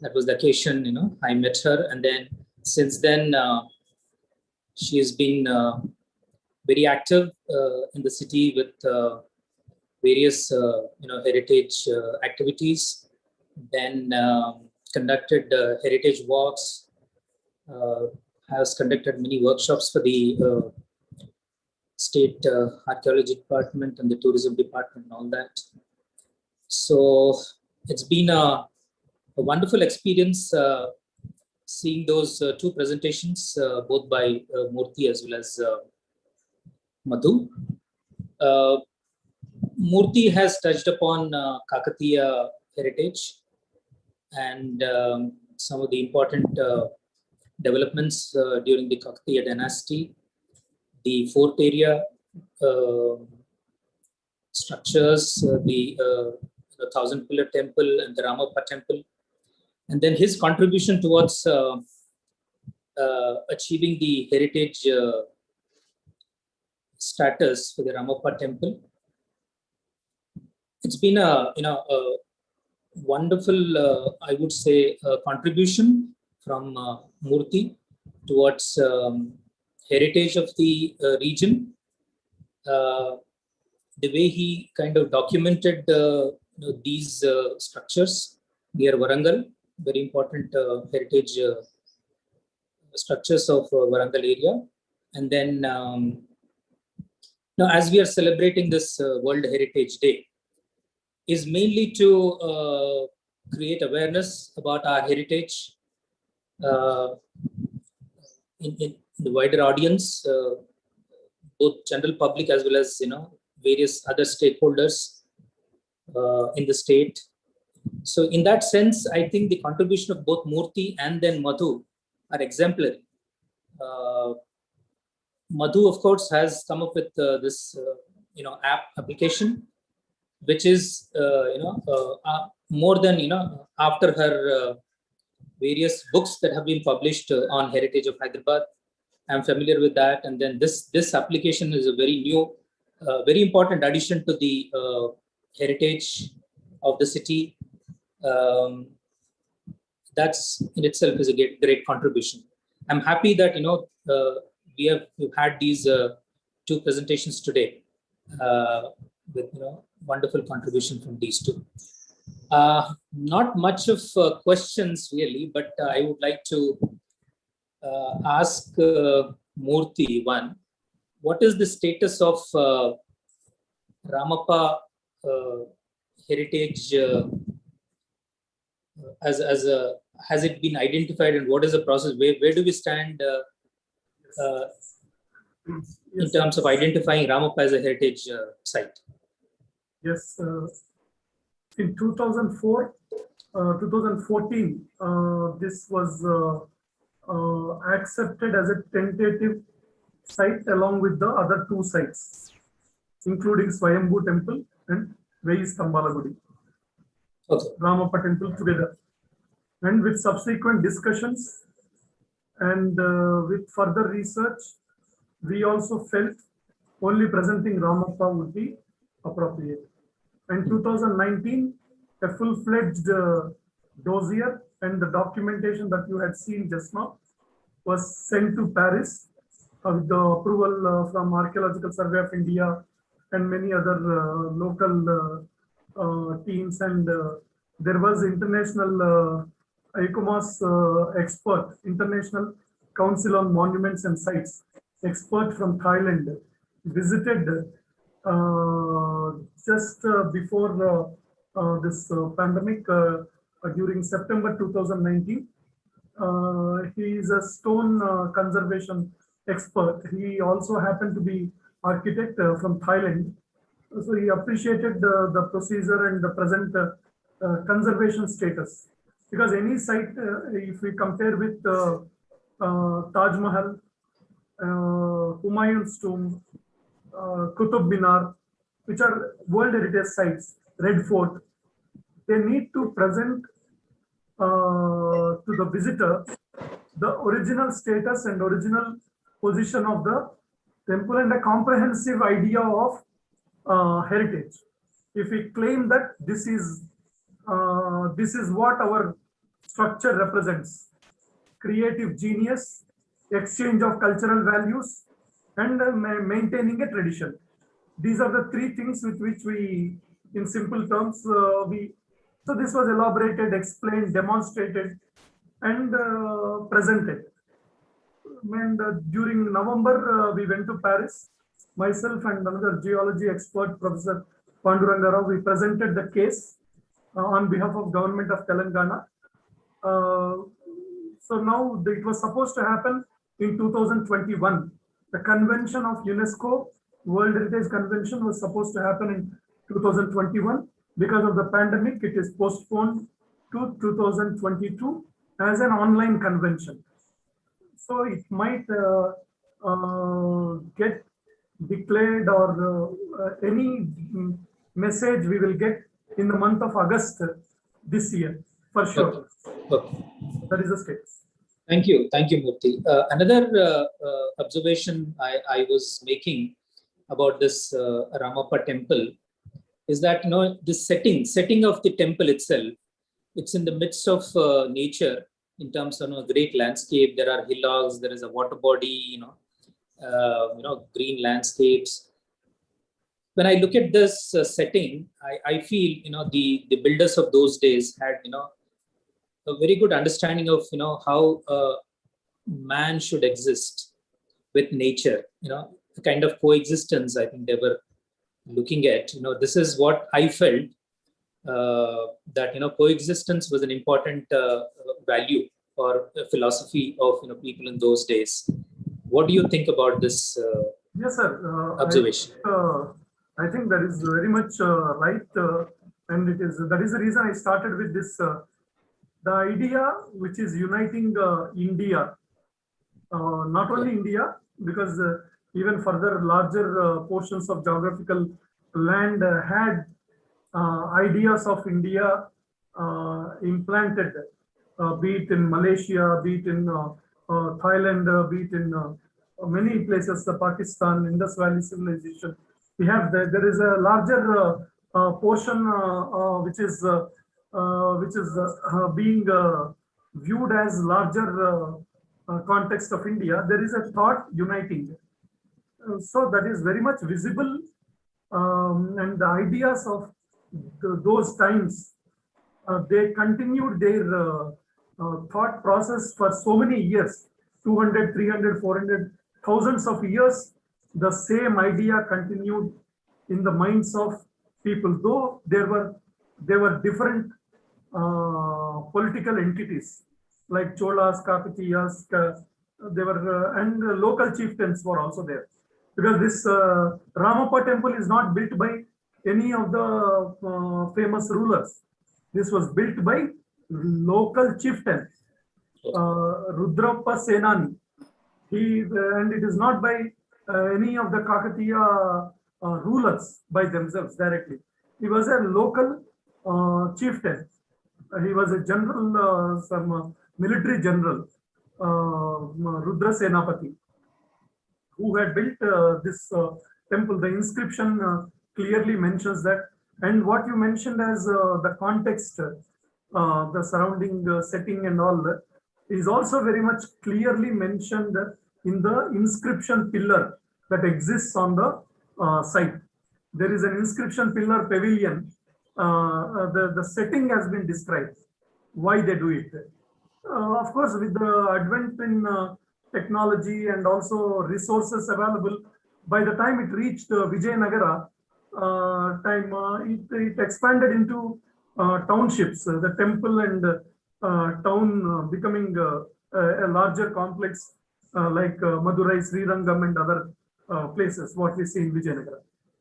That was the occasion, I met her, and then since then she has been very active in the city with various heritage activities. Then conducted heritage walks, has conducted many workshops for the state archaeology department and the tourism department and all that. So it's been a wonderful experience seeing those 2 presentations, both by Murthy as well as Madhu. Murthy has touched upon Kakatiya heritage and some of the important developments during the Kakatiya dynasty, the fort area structures, the 1,000-pillar temple and the Ramappa temple, and then his contribution towards achieving the heritage status for the Ramappa temple. It's been a wonderful, I would say, contribution from Murthy towards heritage of the region. The way he kind of documented these structures near Warangal, very important heritage structures of Warangal area. And then now, as we are celebrating this World Heritage Day, is mainly to create awareness about our heritage in the wider audience, both general public as well as various other stakeholders in the state. So in that sense, I think the contribution of both Murthy and then Madhu are exemplary. Madhu, of course, has come up with this application, which is more than after her various books that have been published on heritage of Hyderabad. I'm familiar with that, and then this application is a very new, very important addition to the heritage of the city. That's in itself is a great contribution. I'm happy that we've had these 2 presentations today with wonderful contribution from these 2. Not much of questions really, but I would like to ask Murthy one. What is the status of Ramappa heritage has it been identified, and what is the process? Where do we stand in terms of identifying Ramappa as a heritage site? Yes, in 2004, 2014, this was accepted as a tentative site along with the other 2 sites, including Swayambhu Temple and Veyi Stambhala Gudi. Okay. Ramappa Temple together. And with subsequent discussions and with further research, we also felt only presenting Ramappa would be appropriate. In 2019, a full-fledged dossier and the documentation that you had seen just now was sent to Paris with the approval from Archaeological Survey of India and many other local teams. And there was international ICOMOS expert, International Council on Monuments and Sites, expert from Thailand, visited just before this pandemic during September 2019. He is a stone conservation expert. He also happened to be architect from Thailand. So he appreciated the procedure and the present conservation status. Because any site, if we compare with Taj Mahal, Humayun's tomb, Qutub Minar, which are World Heritage Sites, Red Fort, they need to present to the visitor the original status and original position of the temple and a comprehensive idea of heritage. If we claim that this is what our structure represents: creative genius, exchange of cultural values, and maintaining a tradition. These are the three things with which we, in simple terms, so this was elaborated, explained, demonstrated, and presented. And during November, we went to Paris. Myself and another geology expert, Professor Panduranga Rao, we presented the case on behalf of Government of Telangana. So now it was supposed to happen in 2021. The convention of UNESCO, World Heritage Convention, was supposed to happen in 2021. Because of the pandemic, it is postponed to 2022 as an online convention. So it might get declared, or any message we will get in the month of August this year, for sure. Okay. That is the status. Thank you, Murthy. Another observation I was making about this Ramappa temple is that, you know, the setting of the temple itself, it's in the midst of nature in terms of, you know, great landscape. There are hillocks, there is a water body, green landscapes. When I look at this setting, I feel, you know, the builders of those days had, you know, a very good understanding of, you know, how man should exist with nature, you know, the kind of coexistence I think they were looking at. You know, this is what I felt, that, you know, coexistence was an important value or philosophy of, you know, people in those days. What do you think about this Yes, sir. observation? I think that is very much right, and that is the reason I started with this. The idea which is uniting India, not only India, because even further larger portions of geographical land had ideas of India implanted, be it in Malaysia, be it in Thailand, be it in many places, Pakistan, Indus Valley civilization. We have there is a larger portion which is being viewed as larger context of India. There is a thought uniting. So that is very much visible, and the ideas of those times, they continued their thought process for so many years, 200, 300, 400, thousands of years. The same idea continued in the minds of people, though there were different political entities like Cholas, Kakatiyas, they were, and local chieftains were also there. Because this Ramappa temple is not built by any of the famous rulers. This was built by local chieftain, Rudrappa Senani. And it is not by any of the Kakatiya rulers by themselves directly. He was a local chieftain. He was a general, some military general, Rudra Senapati, who had built this temple. The inscription clearly mentions that. And what you mentioned as the context, the surrounding setting and all that, is also very much clearly mentioned in the inscription pillar that exists on the site. There is an inscription pillar pavilion. The setting has been described, why they do it. Of course, with the advent in technology and also resources available, by the time it reached Vijayanagara time, it expanded into townships, the temple and town becoming a larger complex like Madurai, Srirangam and other places, what we see in Vijayanagara.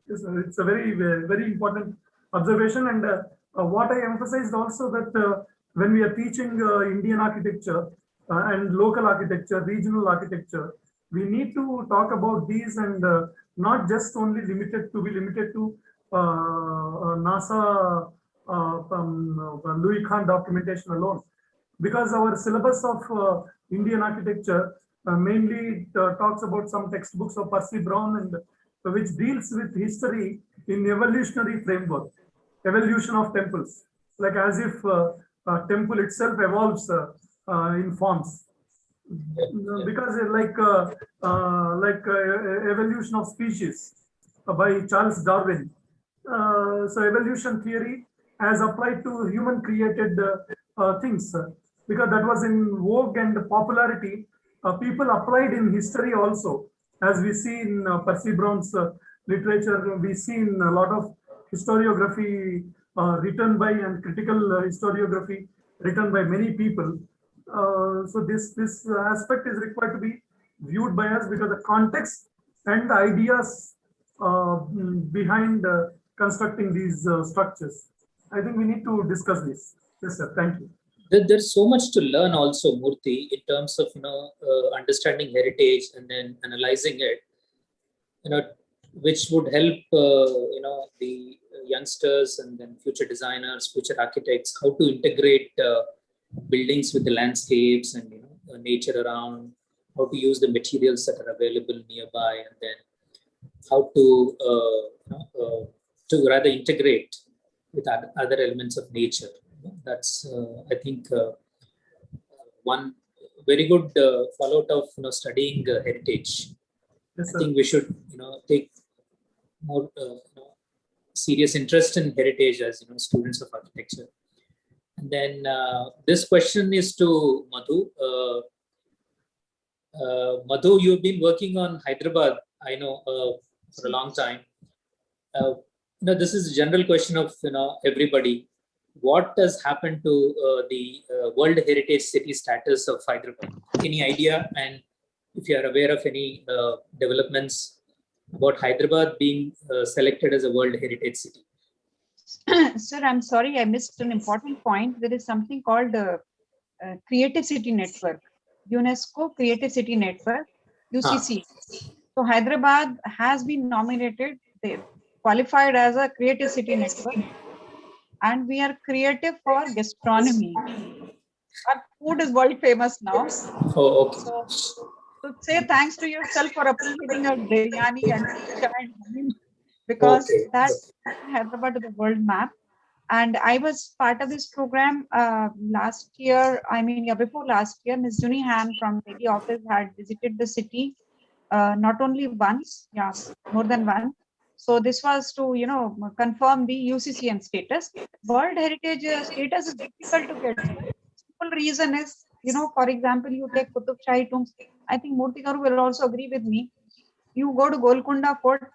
It's a very important observation. And what I emphasized also that when we are teaching Indian architecture and local architecture, regional architecture, we need to talk about these and not just only limited to NASA Louis Khan documentation alone, because our syllabus of Indian architecture mainly talks about some textbooks of Percy Brown and which deals with history in evolutionary framework, evolution of temples, like as if temple itself evolves in forms, because evolution of species by Charles Darwin. So evolution theory as applied to human created things, because that was in vogue and popularity. People applied in history also, as we see in Percy Brown's literature. We see in a lot of historiography written by and critical historiography written by many people. So this aspect is required to be viewed by us, because the context and the ideas behind constructing these structures. I think we need to discuss this. Yes, sir. Thank you. There's so much to learn also, Murthy, in terms of understanding heritage and then analyzing it, which would help the youngsters and then future designers, future architects, how to integrate buildings with the landscapes and nature around, how to use the materials that are available nearby, and then how to rather integrate with other elements of nature. That's I think one very good fallout of studying heritage. Yes, I think we should take more serious interest in heritage as students of architecture. And then this question is to Madhu. Madhu, you've been working on Hyderabad, I know, for a long time. This is a general question of everybody. What has happened to the World Heritage City status of Hyderabad? Any idea? And if you are aware of any developments about Hyderabad being selected as a World Heritage City? Sir, I'm sorry, I missed an important point. There is something called Creative City Network, UNESCO Creative City Network, UCC. So Hyderabad has been nominated, they qualified as a Creative City Network, and we are creative for gastronomy. Our food is world famous now. Oh, okay. So say thanks to yourself for appreciating our biryani and halim, because that Hyderabad to the world map. And I was part of this program last year. Before last year, Ms. Juni Han from Delhi office had visited the city not only once, more than once. So this was to confirm the UCCN status. World Heritage status is difficult to get. Simple reason is, for example, you take Qutub Shahi tombs. I think Murthy Garu will also agree with me. You go to Golconda Fort.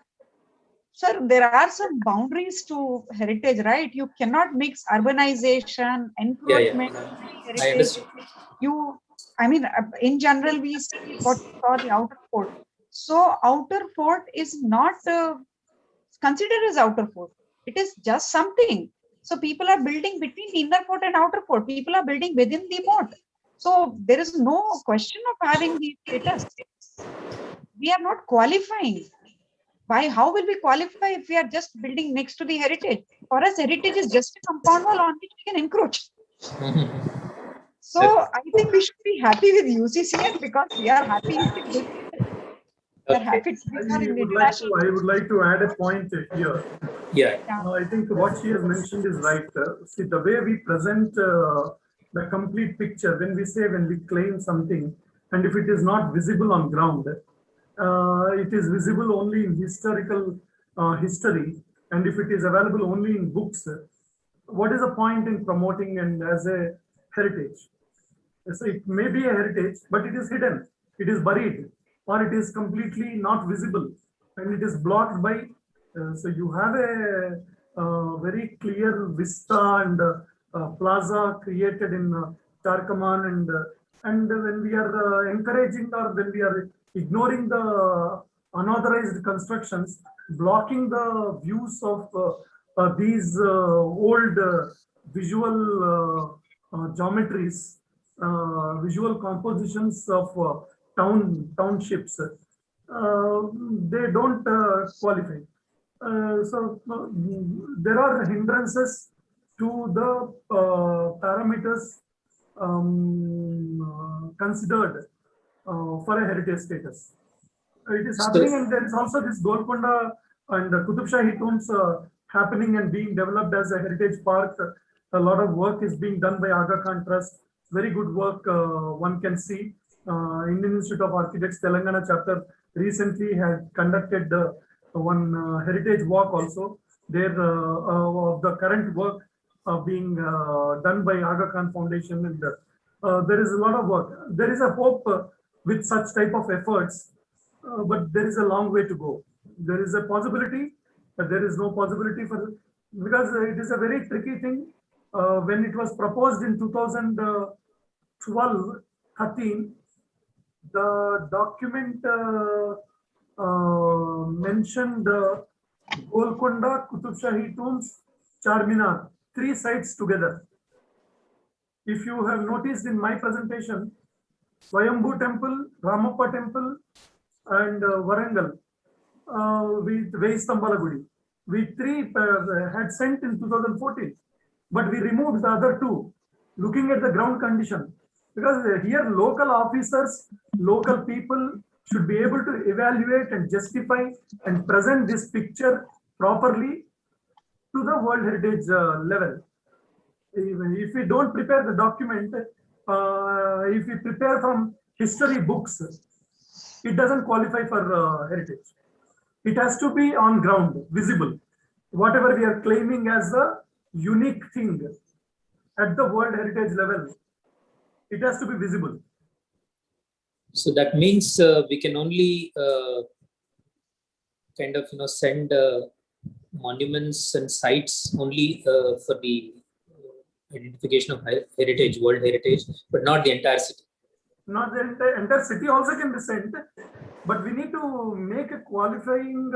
Sir, there are some boundaries to heritage, right? You cannot mix urbanization, encroachment, heritage. In general, we see what we call the outer fort. So outer fort is not considered as outer fort. It is just something. So people are building between the inner fort and outer fort. People are building within the moat. So there is no question of having the status. We are not qualifying. Why? How will we qualify if we are just building next to the heritage? For us, heritage is just a compound wall on which we can encroach. So I think we should be happy with UCCN because we are happy. We are happy to be in the international. I would like to add a point here. Yeah. I think what she has mentioned is right. See, the way we present the complete picture, when we claim something, and if it is not visible on ground, it is visible only in historical history, and if it is available only in books, what is the point in promoting and as a heritage? So it may be a heritage, but it is hidden, it is buried, or it is completely not visible, and it is blocked by. So you have very clear vista and plaza created in Tarkaman, and when we are encouraging or when we are ignoring the unauthorized constructions, blocking the views of these old visual geometries, visual compositions of townships, they don't qualify. There are hindrances to the parameters considered for a heritage status. It is happening, and there is also this Golconda and Qutub Shahi tombs happening and being developed as a heritage park. A lot of work is being done by Aga Khan Trust. Very good work one can see. Indian Institute of Architects Telangana chapter recently had conducted one heritage walk also. There of the current work being done by Aga Khan Foundation, and there is a lot of work. There is a hope with such type of efforts, but there is a long way to go. There is a possibility, but there is no possibility for, because it is a very tricky thing. When it was proposed in 2012, 13, the document mentioned Golconda, Qutub Shahi tombs, Charminar, 3 sites together. If you have noticed in my presentation, Swayambhu Temple, Ramappa Temple, and Warangal with Veistambala Gudi. We 3 had sent in 2014, but we removed the other 2, looking at the ground condition. Because here local officers, local people should be able to evaluate and justify and present this picture properly to the World Heritage level. If we don't prepare the document, if we prepare from history books, it doesn't qualify for heritage. It has to be on ground, visible. Whatever we are claiming as a unique thing at the World Heritage level, it has to be visible. So that means we can only kind of send monuments and sites only for the identification of heritage, world heritage, but not the entire city. Not the entire city also can be sent, but we need to make a qualifying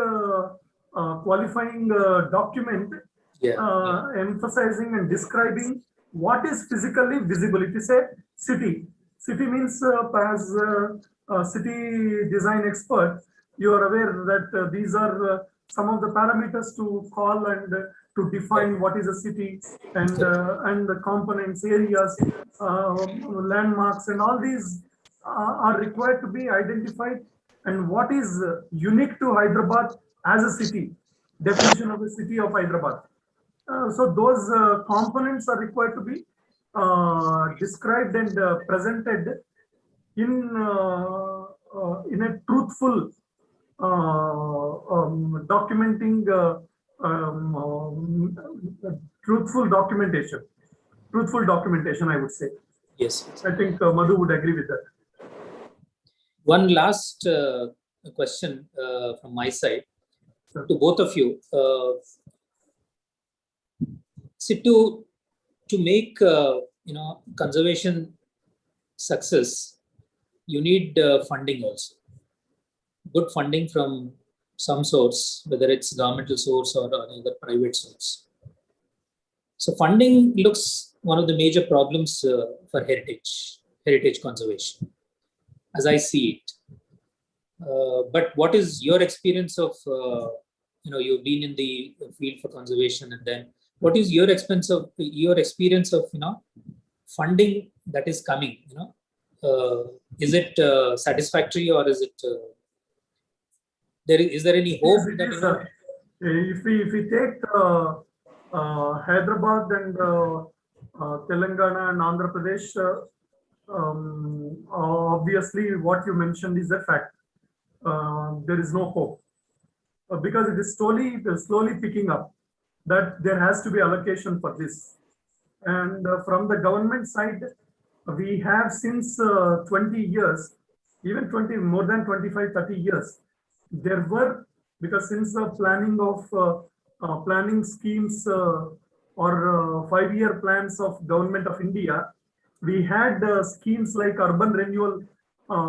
document, emphasizing and describing what is physically visible. It is a city. City means, as a city design expert, you are aware that these are some of the parameters to call and to define what is a city, and the components, areas, landmarks, and all these are required to be identified. And what is unique to Hyderabad as a city, definition of the city of Hyderabad. So those components are required to be described and presented in a truthful documenting, truthful documentation, I would say. Yes. I think Madhu would agree with that. One last question from my side to both of you. See, to make conservation success, you need funding also. Good funding from some source, whether it's governmental source or another private source. So funding looks one of the major problems for heritage conservation, as I see it. But what is your experience of, you've been in the field for conservation, and then what is your experience of funding that is coming? Is it satisfactory, or is it is there any hope that if we take Hyderabad and Telangana and Andhra Pradesh, obviously what you mentioned is a fact. There is no hope because it is slowly picking up that there has to be allocation for this. And from the government side, we have since 20 years, even more than 25, 30 years, there were, because since the planning of planning schemes or 5-year plans of Government of India, we had schemes like urban renewal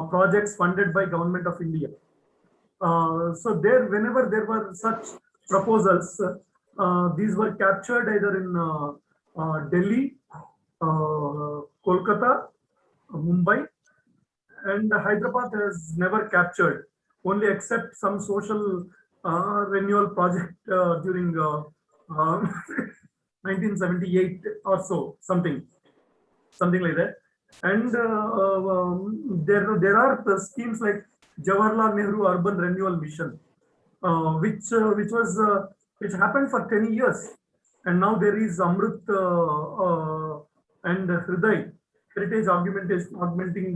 projects funded by Government of India. So there, whenever there were such proposals, these were captured either in Delhi, Kolkata, Mumbai, and Hyderabad has never captured, only except some social renewal project during 1978 or so, something like that. And there are the schemes like Jawaharlal Nehru Urban Renewal Mission, which happened for 10 years, and now there is Amrit and Hriday heritage augmenting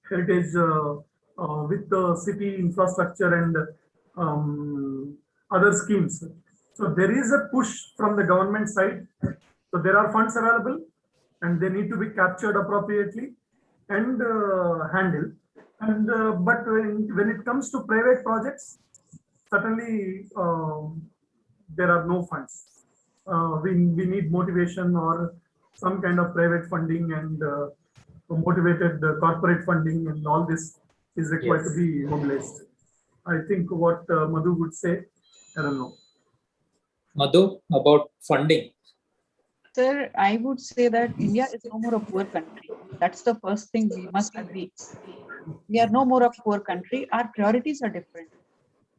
heritage with the city infrastructure and other schemes. So there is a push from the government side. So there are funds available, and they need to be captured appropriately and handled. And but when it comes to private projects, certainly there are no funds. We need motivation or some kind of private funding and motivated corporate funding, and all this is required to be mobilized. I think what Madhu would say, I don't know. Madhu, about funding. Sir, I would say that India is no more a poor country. That's the first thing we must agree. We are no more a poor country. Our priorities are different.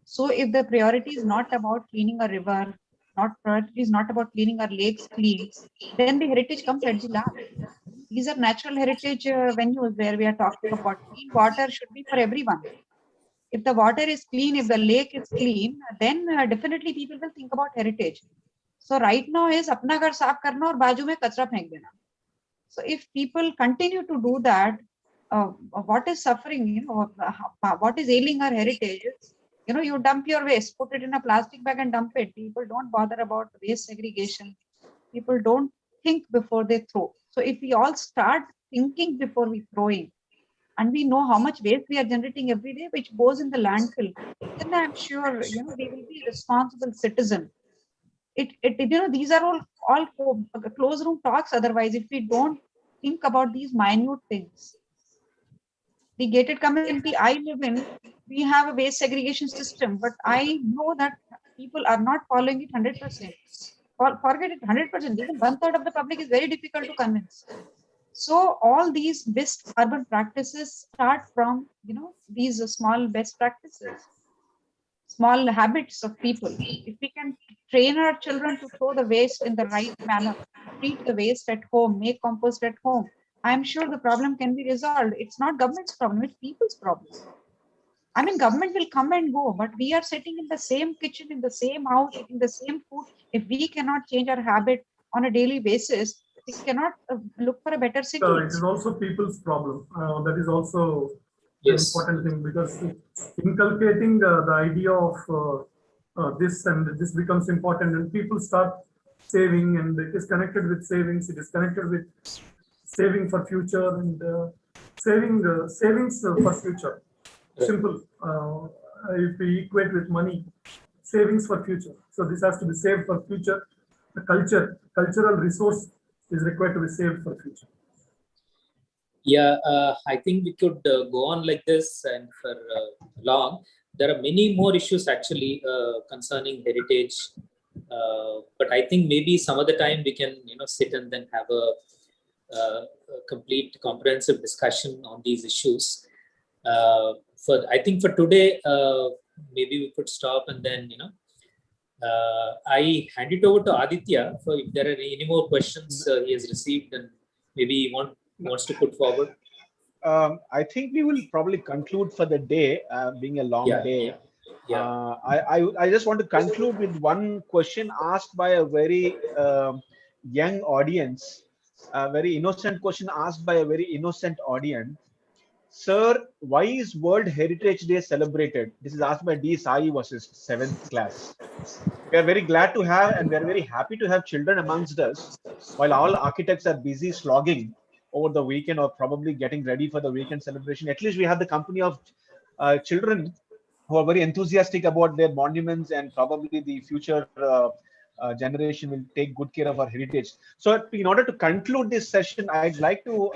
So if the priority is not about cleaning a river, priority is not about cleaning our lakes clean, then the heritage comes at the last. These are natural heritage venues where we are talking about clean water should be for everyone. If the water is clean, if the lake is clean, then definitely people will think about heritage. So right now is apna ghar saaf karna aur baaju mein kachra phenk dena. So if people continue to do that, what is suffering, what is ailing our heritage? You dump your waste, put it in a plastic bag and dump it. People don't bother about waste segregation. People don't think before they throw. So if we all start thinking before we throwing, and we know how much waste we are generating every day, which goes in the landfill, then I'm sure, we will be responsible citizen. These are all closed room talks. Otherwise, if we don't think about these minute things, the gated community I live in, we have a waste segregation system, but I know that people are not following it 100%. Forget it 100%. Even 1/3 of the public is very difficult to convince. So all these best urban practices start from, these small best practices, small habits of people. If we can train our children to throw the waste in the right manner, treat the waste at home, make compost at home, I'm sure the problem can be resolved. It's not government's problem, it's people's problem. I mean, government will come and go, but we are sitting in the same kitchen, in the same house, eating the same food. If we cannot change our habit on a daily basis, we cannot look for a better city. It is also people's problem. That is also an important thing, because inculcating the idea of this, and this becomes important, and people start saving, and it is connected with savings. It is connected with saving for future, and savings for future. Simple. If we equate with money, savings for future. So this has to be saved for future. The cultural resource is required to be saved for future. Yeah, I think we could go on like this and for long. There are many more issues actually concerning heritage, but I think maybe some other time we can sit and then have a complete comprehensive discussion on these issues. I think for today, maybe we could stop, and then I hand it over to Aditya for if there are any more questions he has received, and maybe he wants to put forward. I think we will probably conclude for the day, being a long day. Yeah. I just want to conclude with one question asked by a very young audience, a very innocent question asked by a very innocent audience. Sir, why is World Heritage Day celebrated? This is asked by D. Sai versus 7th class. We are very glad to have, and we are very happy to have children amongst us, while all architects are busy slogging over the weekend or probably getting ready for the weekend celebration. At least we have the company of children who are very enthusiastic about their monuments, and probably the future generation will take good care of our heritage. So in order to conclude this session, I'd like to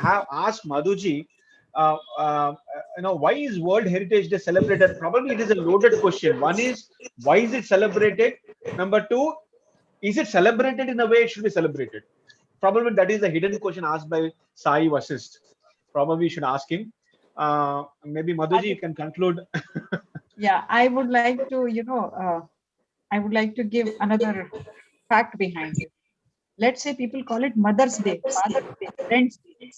have asked Madhuji, why is World Heritage Day celebrated? Probably it is a loaded question. One is, why is it celebrated? Number two, is it celebrated in the way it should be celebrated? Probably that is the hidden question asked by Sai Vasist. Probably you should ask him. Maybe Madhuji, you can conclude. Yeah, I would like to, I would like to give another fact behind it. Let's say people call it Mother's Day, Father's Day, Friends Day.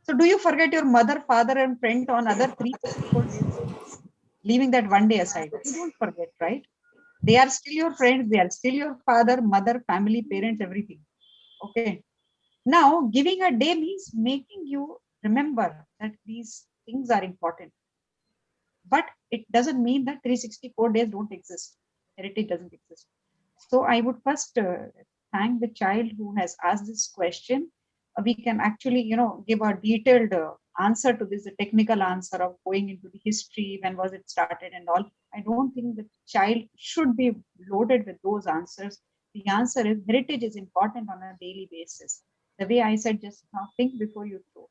So do you forget your mother, father, and friend on other 364 days? Leaving that one day aside, you don't forget, right? They are still your friends, they are still your father, mother, family, parents, everything. Okay. Now, giving a day means making you remember that these things are important. But it doesn't mean that 364 days don't exist. Heritage doesn't exist. So I would first thank the child who has asked this question. We can actually, give a detailed answer to this, a technical answer of going into the history, when was it started and all. I don't think the child should be loaded with those answers. The answer is heritage is important on a daily basis. The way I said just now, think before you throw.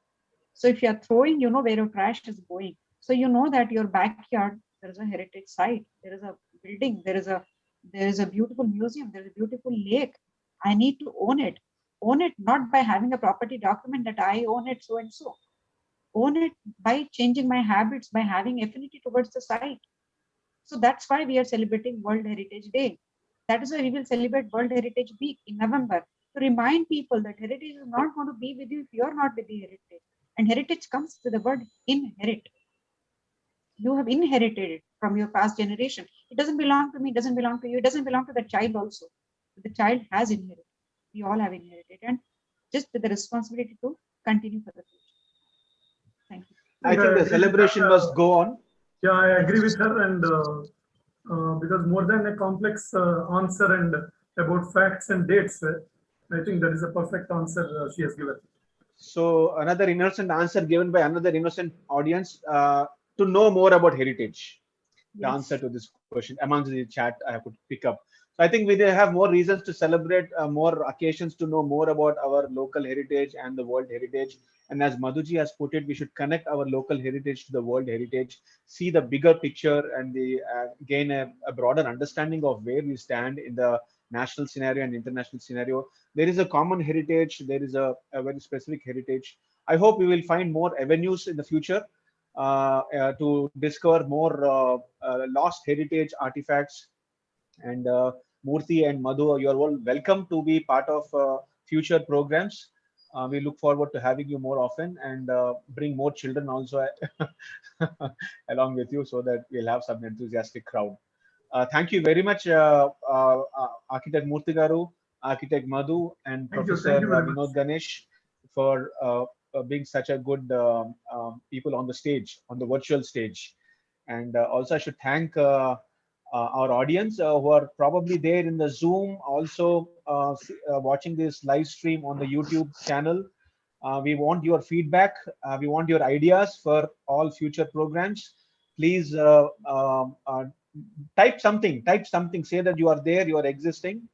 So if you are throwing, you know where your trash is going. So you know that your backyard, there is a heritage site, there is a building, there is a beautiful museum, there is a beautiful lake. I need to own it. Own it not by having a property document that I own it so and so. Own it by changing my habits, by having affinity towards the site. So that's why we are celebrating World Heritage Day. That is why we will celebrate World Heritage Week in November, to remind people that heritage is not going to be with you if you are not with the heritage. And heritage comes with the word inherit. You have inherited it from your past generation. It doesn't belong to me, it doesn't belong to you, it doesn't belong to the child also. The child has inherited. We all have inherited, and just with the responsibility to continue for the future. Thank you. I think the celebration must go on. Yeah, I agree with her, and because more than a complex answer and about facts and dates, I think that is a perfect answer she has given. So another innocent answer given by another innocent audience, to know more about heritage. The Yes. answer to this question amongst the chat I could pick up. So I think we have more reasons to celebrate, more occasions to know more about our local heritage and the world heritage. And as Madhuji has put it, we should connect our local heritage to the world heritage, see the bigger picture, and gain a broader understanding of where we stand in the national scenario and international scenario. There is a common heritage, there is a very specific heritage. I hope we will find more avenues in the future to discover more lost heritage artifacts. And Murthy and Madhu, you are all welcome to be part of future programs. We look forward to having you more often, and bring more children also along with you, so that we'll have some enthusiastic crowd. Thank you very much, Architect Murthy Garu, Architect Madhu, and Thank you. Professor Thank you very much. Vinod Ganesh for being such a good people on the stage, on the virtual stage. And also I should thank our audience who are probably there in the Zoom, also watching this live stream on the YouTube channel. We want your feedback. We want your ideas for all future programs. Please type something, say that you are there, you are existing,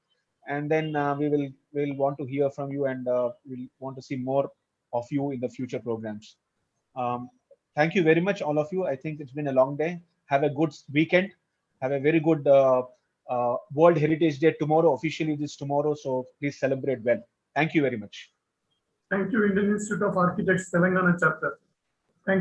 and then we'll want to hear from you, and we'll want to see more of you in the future programs. Thank you very much, all of you. I think it's been a long day. Have a good weekend. Have a very good World Heritage Day tomorrow. Officially this tomorrow, so please celebrate well. Thank you very much. Thank you, Indian Institute of Architects, Telangana chapter.